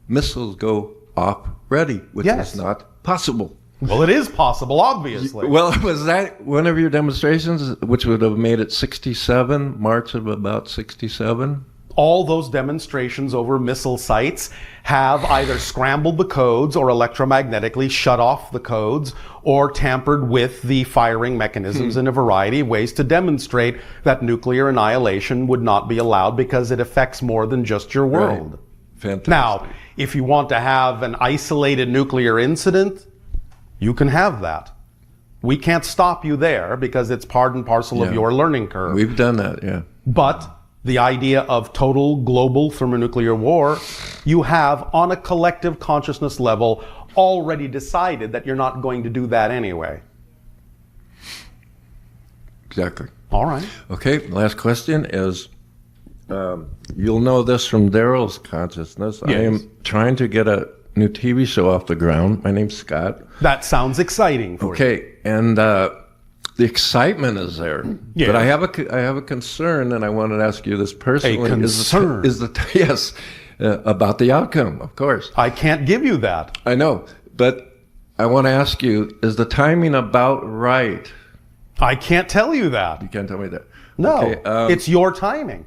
missiles go off ready, which Yes. is not possible. Well, it is possible, obviously. Well, was that one of your demonstrations, which would have made it 67, March of about 67? All those demonstrations over missile sites have either scrambled the codes or electromagnetically shut off the codes or tampered with the firing mechanisms in a variety of ways to demonstrate that nuclear annihilation would not be allowed because it affects more than just your world. Right. Fantastic. Now, if you want to have an isolated nuclear incident, you can have that. We can't stop you there because it's part and parcel of your learning curve. We've done that, yeah. But the idea of total global thermonuclear war, you have on a collective consciousness level already decided that you're not going to do that anyway. Exactly. All right. Okay, last question is, you'll know this from Daryl's consciousness. Yes. I am trying to get a new TV show off the ground. My name's Scott. That sounds exciting for you. Okay, and the excitement is there. Yes. But I have a concern, and I wanted to ask you this personally. A concern? Yes, about the outcome, of course. I can't give you that. I know, but I want to ask you, is the timing about right? I can't tell you that. You can't tell me that. No, Okay, it's your timing.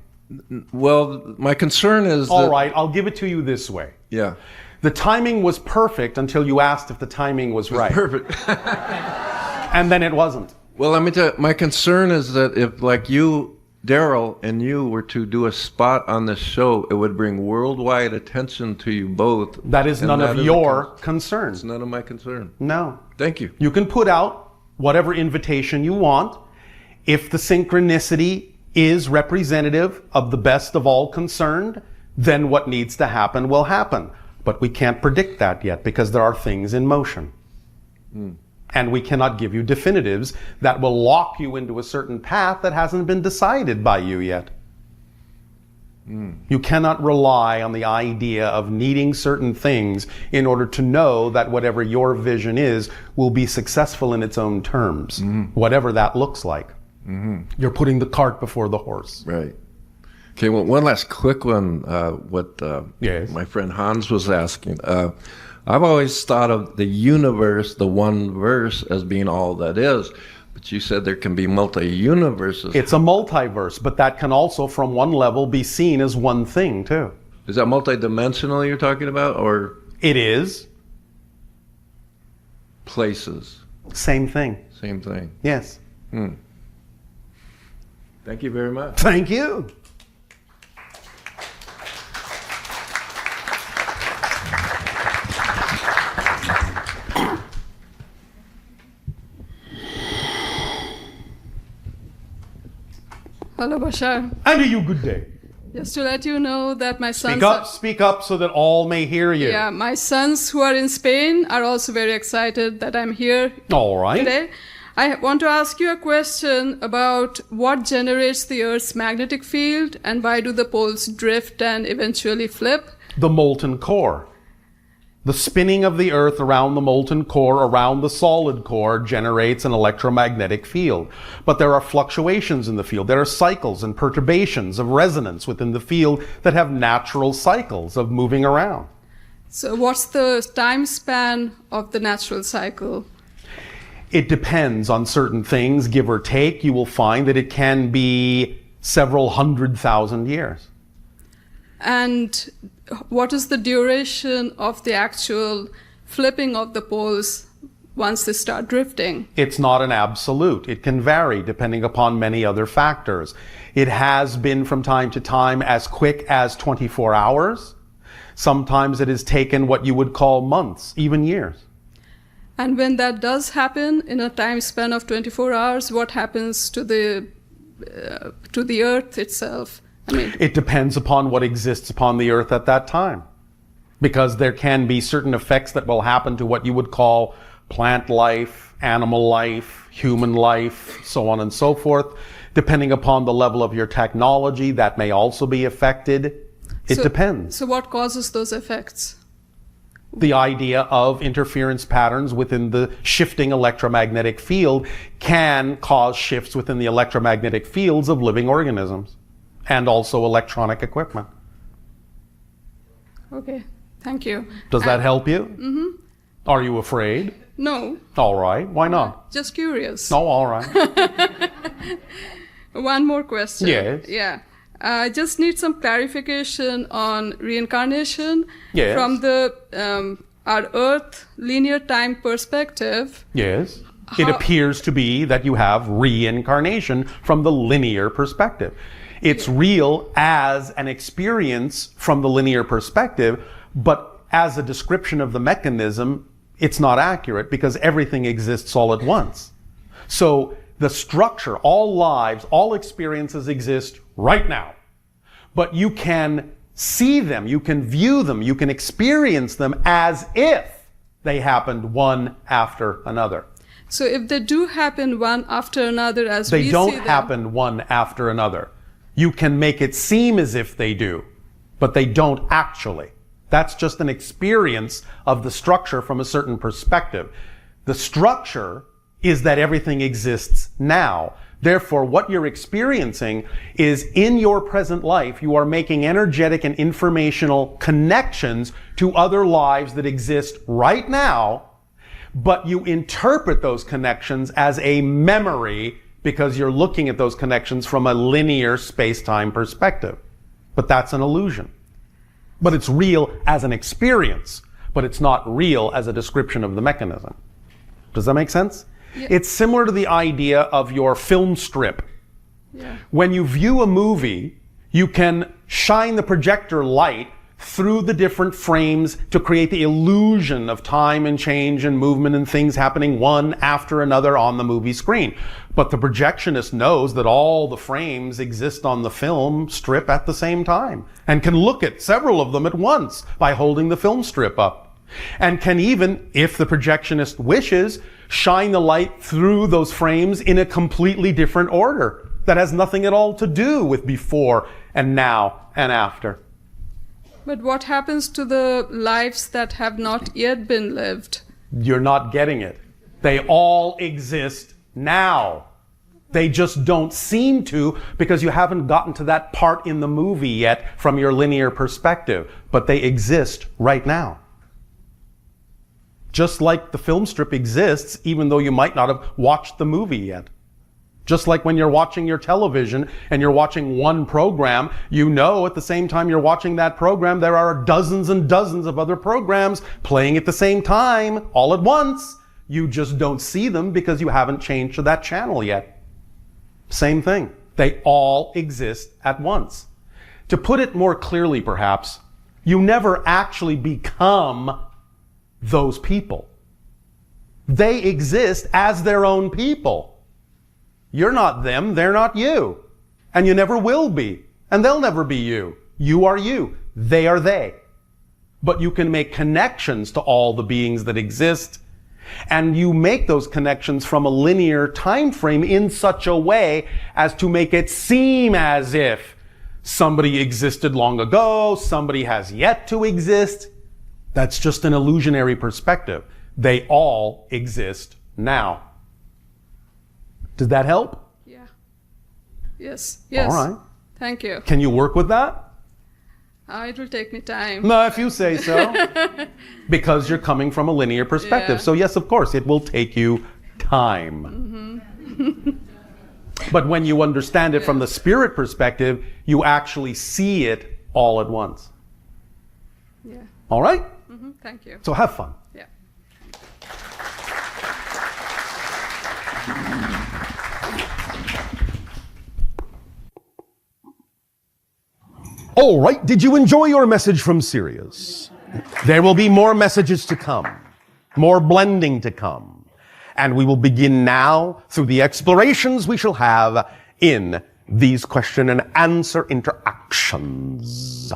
Well, my concern is All that, right, I'll give it to you this way. Yeah. The timing was perfect until you asked if the timing was right. Perfect. And then it wasn't. Well, let me tell you, my concern is that if, like you, Daryl, and you were to do a spot on this show, it would bring worldwide attention to you both. That is And none that of is your concern. It's none of my concern. No. Thank you. You can put out whatever invitation you want. If the synchronicity is representative of the best of all concerned, then what needs to happen will happen. But we can't predict that yet because there are things in motion. And we cannot give you definitives that will lock you into a certain path that hasn't been decided by you yet. You cannot rely on the idea of needing certain things in order to know that whatever your vision is will be successful in its own terms, whatever that looks like. You're putting the cart before the horse. Right. Okay, well, one last quick one, what Yes. my friend Hans was asking. I've always thought of the universe, the one verse, as being all that is. But you said there can be multi-universes. It's a multiverse, but that can also, from one level, be seen as one thing, too. Is that multidimensional you're talking about, or It is. places? Same thing. Same thing. Yes. Thank you very much. Thank you. Hello, Bashar. And to you, good day. Just to let you know that my sons Speak up so that all may hear you. yeah, my sons who are in Spain are also very excited that I'm here All right. today. I want to ask you a question about what generates the Earth's magnetic field and why do the poles drift and eventually flip? The molten core. The spinning of the Earth around the molten core, around the solid core, generates an electromagnetic field. But there are fluctuations in the field. There are cycles and perturbations of resonance within the field that have natural cycles of moving around. So what's the time span of the natural cycle? It depends on certain things, give or take. You will find that it can be several 100,000 years. And what is the duration of the actual flipping of the poles once they start drifting? It's not an absolute. It can vary depending upon many other factors. It has been from time to time as quick as 24 hours. Sometimes it has taken what you would call months, even years. And when that does happen in a time span of 24 hours, what happens to the Earth itself? I mean, It depends upon what exists upon the Earth at that time. Because there can be certain effects that will happen to what you would call plant life, animal life, human life, so on and so forth. Depending upon the level of your technology, that may also be affected. It depends. So what causes those effects? The idea of interference patterns within the shifting electromagnetic field can cause shifts within the electromagnetic fields of living organisms and also electronic equipment. Okay, thank you. Does that help you? Mm-hmm. Are you afraid? No, All right. Why not? just curious. No, all right. One more question. Yes. Yeah. I just need some clarification on reincarnation. Yes. From the our Earth linear time perspective. Yes. It appears to be that you have reincarnation from the linear perspective. It's real as an experience from the linear perspective, but as a description of the mechanism, it's not accurate because everything exists all at once. So the structure, all lives, all experiences exist right now. But you can see them, you can view them, you can experience them as if they happened one after another. So if they do happen one after another as we see them, they don't happen one after another. You can make it seem as if they do, but they don't actually. That's just an experience of the structure from a certain perspective. The structure is that everything exists now. Therefore, what you're experiencing is in your present life, you are making energetic and informational connections to other lives that exist right now, but you interpret those connections as a memory because you're looking at those connections from a linear space-time perspective. But that's an illusion. But it's real as an experience, but it's not real as a description of the mechanism. Does that make sense? Yeah. It's similar to the idea of your film strip. Yeah. When you view a movie, you can shine the projector light through the different frames to create the illusion of time and change and movement and things happening one after another on the movie screen. But the projectionist knows that all the frames exist on the film strip at the same time and can look at several of them at once by holding the film strip up. And can even, if the projectionist wishes, shine the light through those frames in a completely different order that has nothing at all to do with before and now and after. But what happens to the lives that have not yet been lived? You're not getting it. They all exist now. They just don't seem to because you haven't gotten to that part in the movie yet from your linear perspective. But they exist right now. Just like the film strip exists, even though you might not have watched the movie yet. Just like when you're watching your television and you're watching one program, you know at the same time you're watching that program, there are dozens and dozens of other programs playing at the same time, all at once. You just don't see them because you haven't changed to that channel yet. Same thing. They all exist at once. To put it more clearly, perhaps, you never actually become those people. They exist as their own people. You're not them, they're not you. And you never will be. And they'll never be you. You are you. They are they. But you can make connections to all the beings that exist. And you make those connections from a linear time frame in such a way as to make it seem as if somebody existed long ago, somebody has yet to exist. That's just an illusionary perspective. They all exist now. Does that help? Yeah. Yes. Yes. All right. Thank you. Can you work with that? It will take me time. No, if you say so. Because you're coming from a linear perspective. Yeah. So yes, of course, it will take you time. Mm-hmm. But when you understand it from the spirit perspective, you actually see it all at once. Yeah. All right? Mm-hmm. Thank you. So have fun. Yeah. All right, did you enjoy your message from Sirius? There will be more messages to come, more blending to come, and we will begin now through the explorations we shall have in these question and answer interactions.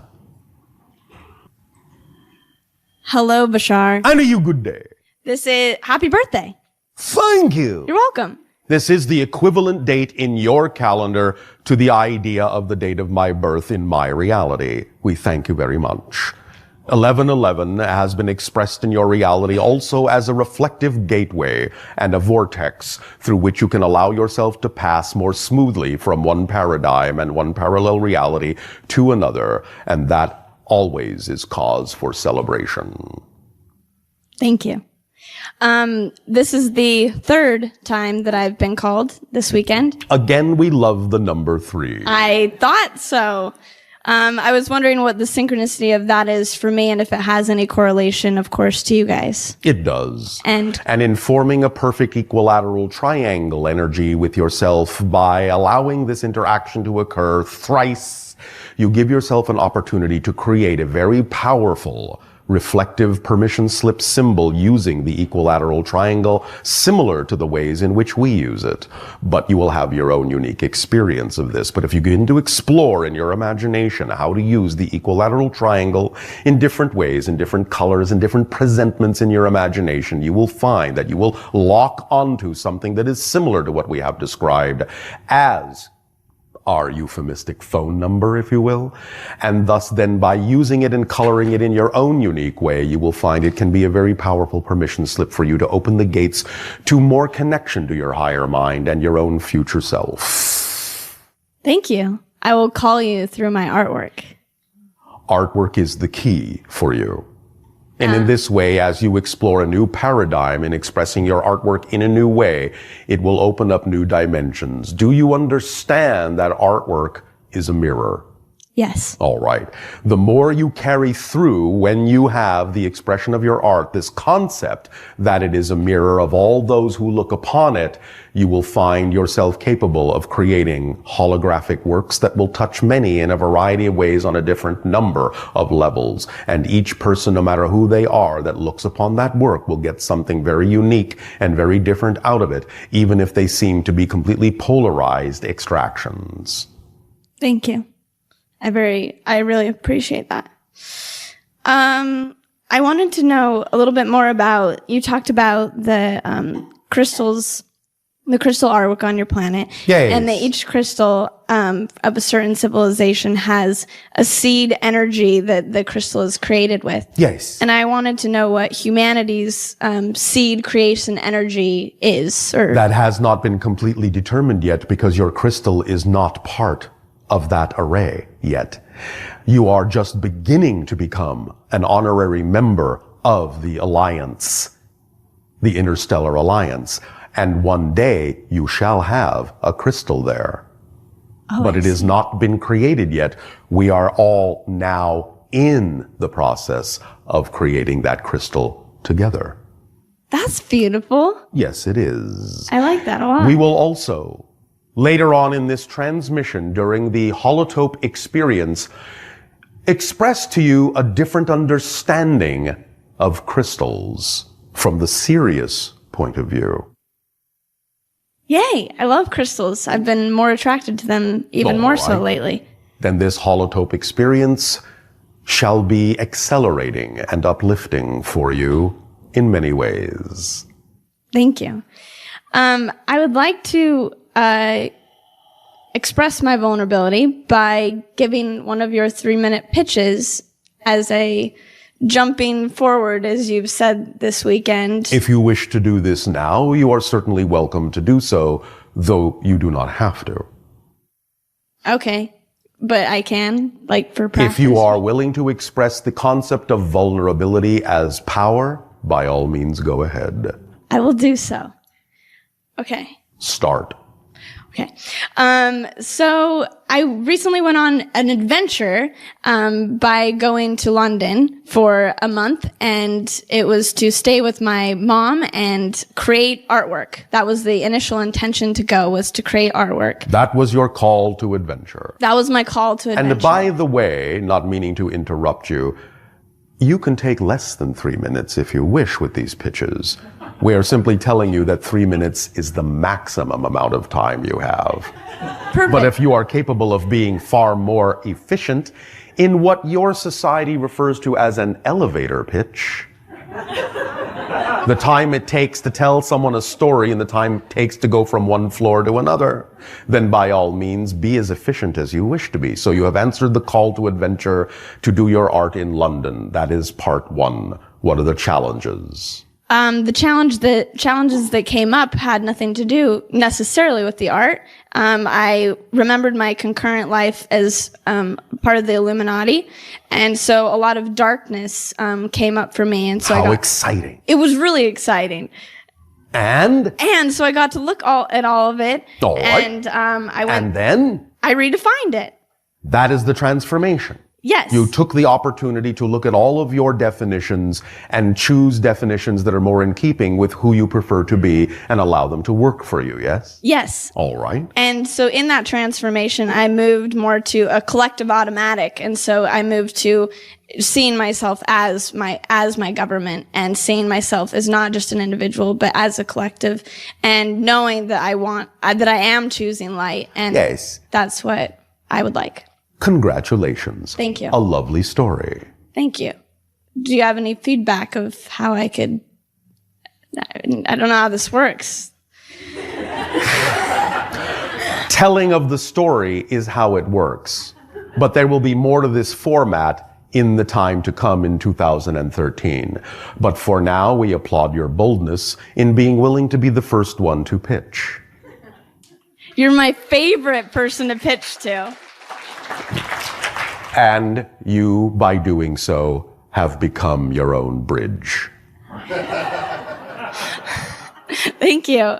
Hello, Bashar. And a good day. This is happy birthday. Thank you. You're welcome. This is the equivalent date in your calendar to the idea of the date of my birth in my reality. We thank you very much. 1111 has been expressed in your reality also as a reflective gateway and a vortex through which you can allow yourself to pass more smoothly from one paradigm and one parallel reality to another, and that always is cause for celebration. Thank you. This is the third time that I've been called this weekend. Again, we love the number 3. I thought so. I was wondering what the synchronicity of that is for me and if it has any correlation, of course, to you guys. It does. And in forming a perfect equilateral triangle energy with yourself by allowing this interaction to occur thrice, you give yourself an opportunity to create a very powerful reflective permission slip symbol using the equilateral triangle, similar to the ways in which we use it. But you will have your own unique experience of this. But if you begin to explore in your imagination how to use the equilateral triangle in different ways, in different colors, in different presentments in your imagination, you will find that you will lock onto something that is similar to what we have described as our euphemistic phone number, if you will. And thus then by using it and coloring it in your own unique way, you will find it can be a very powerful permission slip for you to open the gates to more connection to your higher mind and your own future self. Thank you. I will call you through my artwork. Artwork is the key for you. And in this way, as you explore a new paradigm in expressing your artwork in a new way, it will open up new dimensions. Do you understand that artwork is a mirror? Yes. All right. The more you carry through when you have the expression of your art, this concept that it is a mirror of all those who look upon it, you will find yourself capable of creating holographic works that will touch many in a variety of ways on a different number of levels. And each person, no matter who they are, that looks upon that work will get something very unique and very different out of it, even if they seem to be completely polarized extractions. Thank you. I really appreciate that. I wanted to know a little bit more about, you talked about the crystals, the crystal artwork on your planet. Yes. And that each crystal of a certain civilization has a seed energy that the crystal is created with. Yes. And I wanted to know what humanity's seed creation energy is. Or That has not been completely determined yet because your crystal is not part of that array yet. You are just beginning to become an honorary member of the Alliance, the Interstellar Alliance. And one day you shall have a crystal there. Oh, but it has not been created yet. We are all now in the process of creating that crystal together. That's beautiful. Yes, it is. I like that a lot. We will also, later on in this transmission, during the holotope experience, express to you a different understanding of crystals from the serious point of view. Yay! I love crystals. I've been more attracted to them even more so lately. Then this holotope experience shall be accelerating and uplifting for you in many ways. Thank you. I would like to express my vulnerability by giving one of your 3-minute pitches as a jumping forward, as you've said this weekend. If you wish to do this now, you are certainly welcome to do so, though you do not have to. Okay, but I can, like, for practice. If you are willing to express the concept of vulnerability as power, by all means go ahead. I will do so. Okay. Start. Okay. So I recently went on an adventure, by going to London for a month, and it was to stay with my mom and create artwork. That was the initial intention to go, was to create artwork. That was your call to adventure. That was my call to adventure. And by the way, not meaning to interrupt you, you can take less than 3 minutes if you wish with these pitches. We are simply telling you that 3 minutes is the maximum amount of time you have. Perfect. But if you are capable of being far more efficient in what your society refers to as an elevator pitch, the time it takes to tell someone a story and the time it takes to go from one floor to another, then by all means be as efficient as you wish to be. So you have answered the call to adventure to do your art in London. That is part 1. What are the challenges? The challenges that came up had nothing to do necessarily with the art. I remembered my concurrent life as part of the Illuminati, and so a lot of darkness came up for me. And so How exciting! It was really exciting. And so I got to look at all of it. All right. And I went. And then I redefined it. that is the transformation. Yes. You took the opportunity to look at all of your definitions and choose definitions that are more in keeping with who you prefer to be and allow them to work for you, yes? Yes. All right. And so in that transformation, I moved more to a collective automatic. And so I moved to seeing myself as my government and seeing myself as not just an individual, but as a collective, and knowing that I am choosing light. And yes, that's what I would like. Congratulations. Thank you. A lovely story. Thank you. Do you have any feedback of how I could, I don't know how this works. Telling of the story is how it works, but there will be more to this format in the time to come in 2013. But for now, we applaud your boldness in being willing to be the first one to pitch. You're my favorite person to pitch to. And you, by doing so, have become your own bridge. Thank you.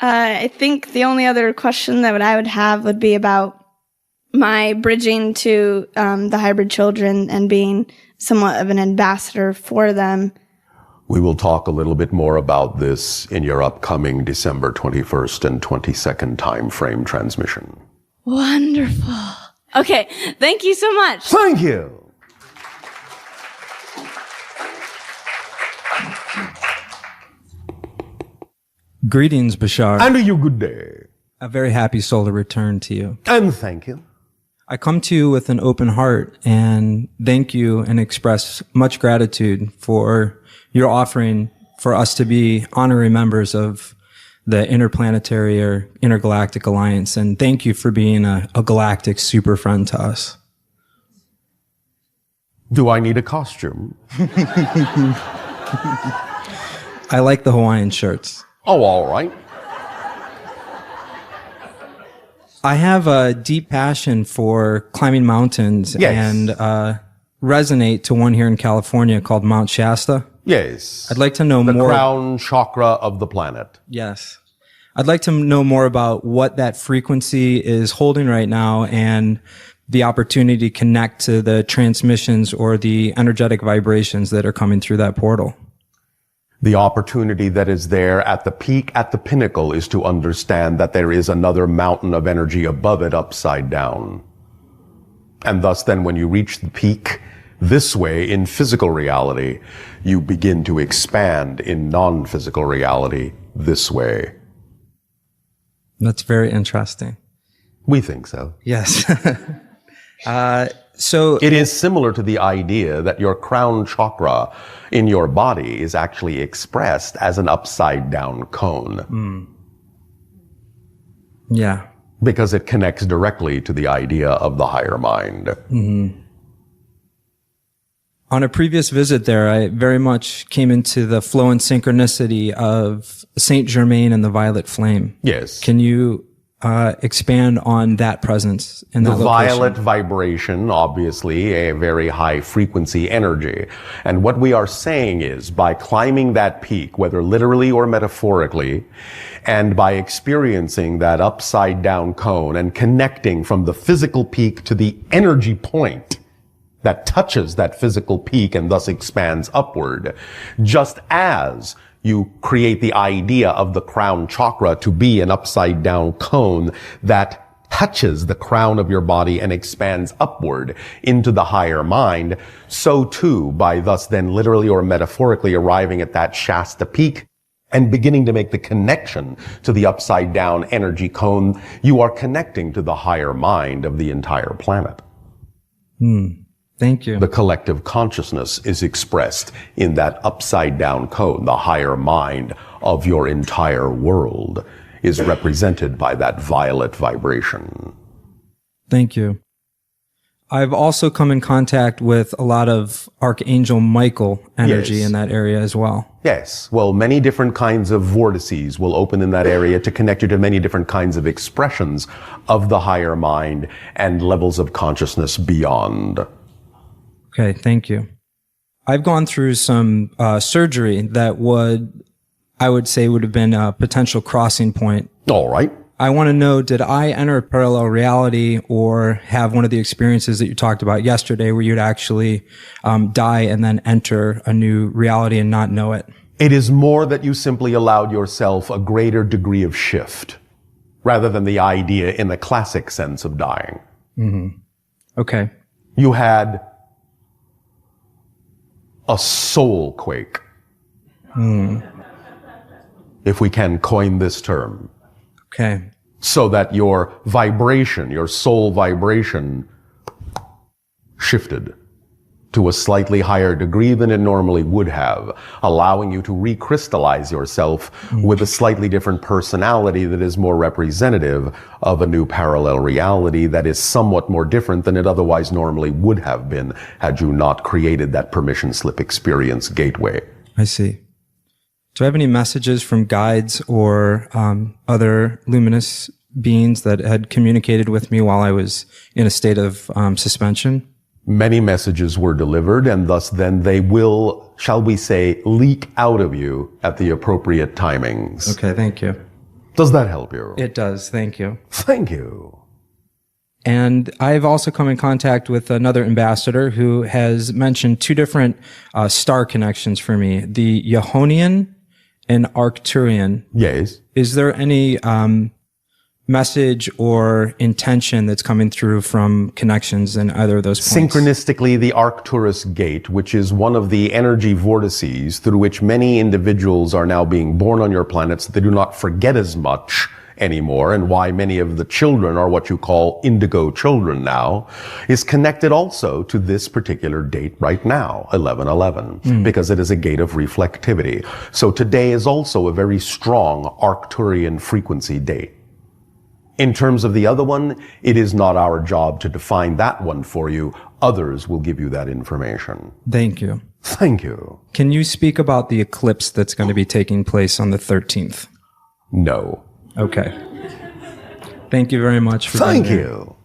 I think the only other question that I would have would be about my bridging to the hybrid children and being somewhat of an ambassador for them. We will talk a little bit more about this in your upcoming December 21st and 22nd timeframe transmission. Wonderful. Okay, thank you so much. Thank you. Greetings, Bashar. And a good day. A very happy solar return to you. And thank you. I come to you with an open heart and thank you and express much gratitude for your offering for us to be honorary members of the Interplanetary or Intergalactic Alliance. And thank you for being a galactic super friend to us. Do I need a costume? I like the Hawaiian shirts. Oh, all right. I have a deep passion for climbing mountains and resonate to one here in California called Mount Shasta. Yes. I'd like to know more. The crown chakra of the planet. Yes. I'd like to know more about what that frequency is holding right now and the opportunity to connect to the transmissions or the energetic vibrations that are coming through that portal. The opportunity that is there at the peak, at the pinnacle, is to understand that there is another mountain of energy above it, upside down. And thus then when you reach the peak, this way in physical reality, you begin to expand in non-physical reality this way. That's very interesting. We think so. Yes. So it is similar to the idea that your crown chakra in your body is actually expressed as an upside down cone. Mm. Yeah. Because it connects directly to the idea of the higher mind. Mm-hmm. On a previous visit there, I very much came into the flow and synchronicity of Saint Germain and the violet flame. Yes. Can you expand on that presence in that location? The violet vibration, obviously, a very high frequency energy. And what we are saying is, by climbing that peak, whether literally or metaphorically, and by experiencing that upside down cone and connecting from the physical peak to the energy point that touches that physical peak and thus expands upward, just as you create the idea of the crown chakra to be an upside down cone that touches the crown of your body and expands upward into the higher mind, so too, by thus then literally or metaphorically arriving at that Shasta peak and beginning to make the connection to the upside down energy cone, you are connecting to the higher mind of the entire planet. Thank you. The collective consciousness is expressed in that upside down cone. The higher mind of your entire world is represented by that violet vibration. Thank you. I've also come in contact with a lot of Archangel Michael energy Yes. in that area as well. Yes. Well, many different kinds of vortices will open in that area to connect you to many different kinds of expressions of the higher mind and levels of consciousness beyond. Okay, thank you. I've gone through some surgery that I would say would have been a potential crossing point. All right. I want to know, did I enter a parallel reality or have one of the experiences that you talked about yesterday where you'd actually die and then enter a new reality and not know it? It is more that you simply allowed yourself a greater degree of shift rather than the idea in the classic sense of dying. Mm-hmm. Okay. You had a soul quake, if we can coin this term. Okay. So that your vibration, your soul vibration, shifted to a slightly higher degree than it normally would have, allowing you to recrystallize yourself with a slightly different personality that is more representative of a new parallel reality that is somewhat more different than it otherwise normally would have been had you not created that permission slip experience gateway. I see. Do I have any messages from guides or other luminous beings that had communicated with me while I was in a state of suspension? Many messages were delivered, and thus then they will, shall we say, leak out of you at the appropriate timings. Okay, thank you. Does that help you? It does, thank you. Thank you. And I've also come in contact with another ambassador who has mentioned two different star connections for me, the Yahonian and Arcturian. Yes. Is there any message or intention that's coming through from connections in either of those points? Synchronistically, the Arcturus gate, which is one of the energy vortices through which many individuals are now being born on your planet so they do not forget as much anymore, and why many of the children are what you call indigo children now, is connected also to this particular date right now, 11/11, because it is a gate of reflectivity. So today is also a very strong Arcturian frequency date. In terms of the other one, it is not our job to define that one for you. Others will give you that information. Thank you. Thank you. Can you speak about the eclipse that's going to be taking place on the 13th? No. Okay. Thank you very much for Thank being here. you.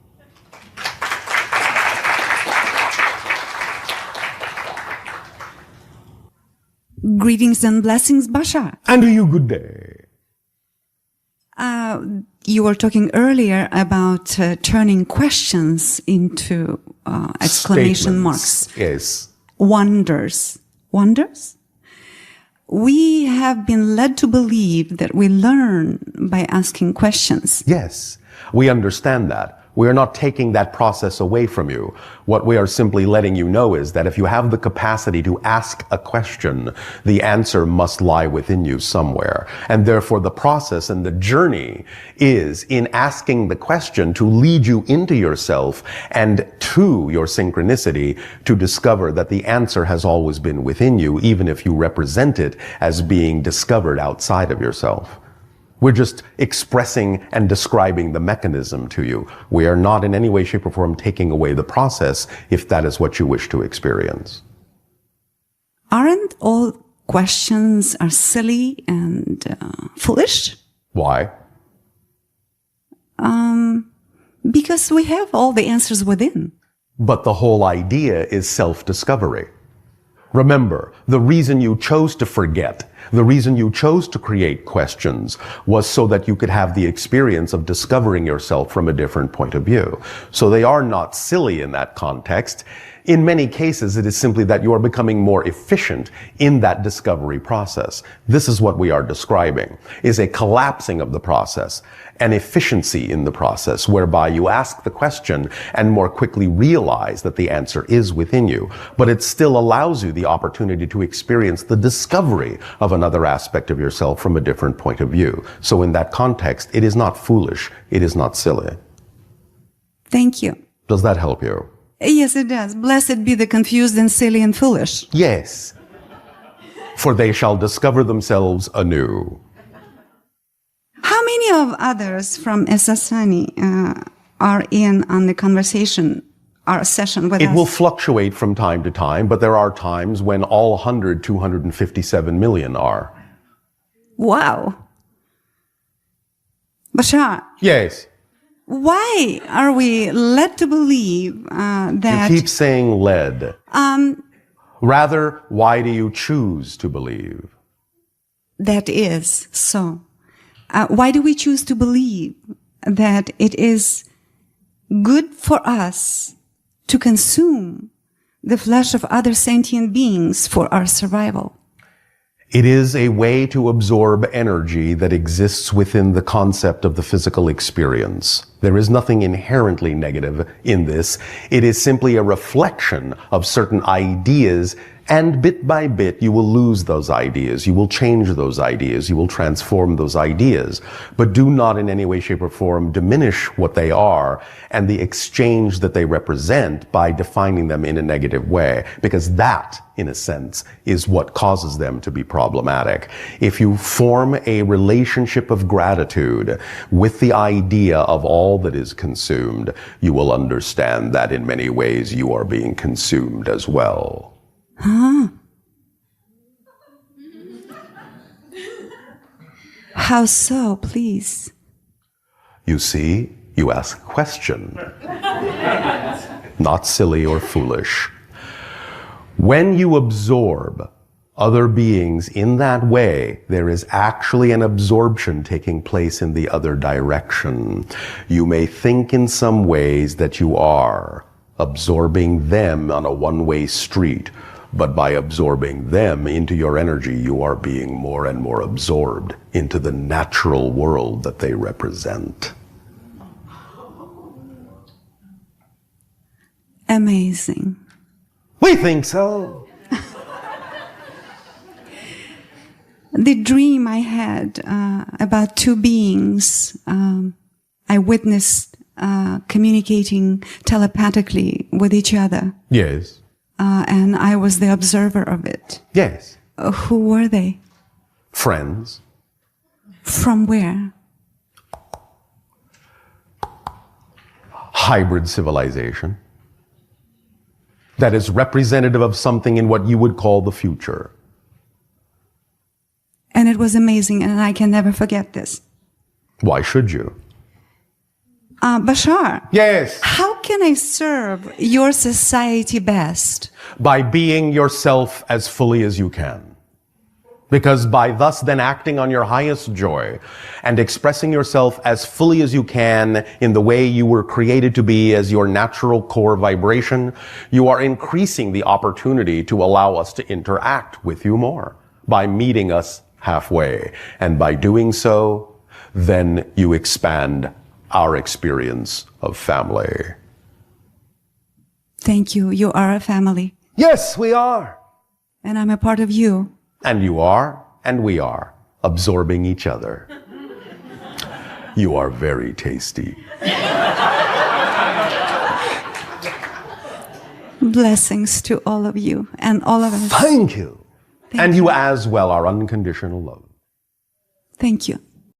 Greetings and blessings, Bashar. And to you, good day. You were talking earlier about turning questions into exclamation marks. Yes. Wonders. Wonders? We have been led to believe that we learn by asking questions. Yes, we understand that. We are not taking that process away from you. What we are simply letting you know is that if you have the capacity to ask a question, the answer must lie within you somewhere. And therefore the process and the journey is in asking the question to lead you into yourself and to your synchronicity to discover that the answer has always been within you, even if you represent it as being discovered outside of yourself. We're just expressing and describing the mechanism to you. We are not in any way, shape, or form taking away the process if that is what you wish to experience. Aren't all questions are silly and foolish? Why? Because we have all the answers within. But the whole idea is self-discovery. Remember, the reason you chose to forget, the reason you chose to create questions was so that you could have the experience of discovering yourself from a different point of view. So they are not silly in that context. In many cases, it is simply that you are becoming more efficient in that discovery process. This is what we are describing, is a collapsing of the process, an efficiency in the process, whereby you ask the question and more quickly realize that the answer is within you. But it still allows you the opportunity to experience the discovery of another aspect of yourself from a different point of view. So in that context, it is not foolish, it is not silly. Thank you. Does that help you? Yes, it does. Blessed be the confused and silly and foolish. Yes. For they shall discover themselves anew. How many of others from Esasani are in on the conversation? our session with It us? will fluctuate from time to time, but there are times when all 257 million are. Wow. Bashar, Yes. why are we led to believe that... You keep saying led. Rather, why do you choose to believe? That is so. Why do we choose to believe that it is good for us to consume the flesh of other sentient beings for our survival? It is a way to absorb energy that exists within the concept of the physical experience. There is nothing inherently negative in this. It is simply a reflection of certain ideas, and bit by bit you will lose those ideas. You will change those ideas. You will transform those ideas. But do not in any way, shape, or form diminish what they are and the exchange that they represent by defining them in a negative way, because that, in a sense, is what causes them to be problematic. If you form a relationship of gratitude with the idea of all that is consumed, you will understand that in many ways you are being consumed as well. Huh? How so, please? You see, you ask a question. Not silly or foolish. When you absorb other beings in that way, there is actually an absorption taking place in the other direction. You may think in some ways that you are absorbing them on a one-way street, but by absorbing them into your energy, you are being more and more absorbed into the natural world that they represent. Amazing. We think so. The dream I had about two beings I witnessed communicating telepathically with each other. Yes. And I was the observer of it. Yes. Who were they? Friends. From where? Hybrid civilization. That is representative of something in what you would call the future. And it was amazing, and I can never forget this. Why should you? Bashar. Yes. How can I serve your society best? By being yourself as fully as you can. Because by thus then acting on your highest joy and expressing yourself as fully as you can in the way you were created to be as your natural core vibration, you are increasing the opportunity to allow us to interact with you more by meeting us halfway. And by doing so, then you expand our experience of family. Thank you. You are a family. Yes, we are. And I'm a part of you. And you are, and we are, absorbing each other. You are very tasty. Blessings to all of you and all of us. Thank you. And you as well, our unconditional love. Thank you.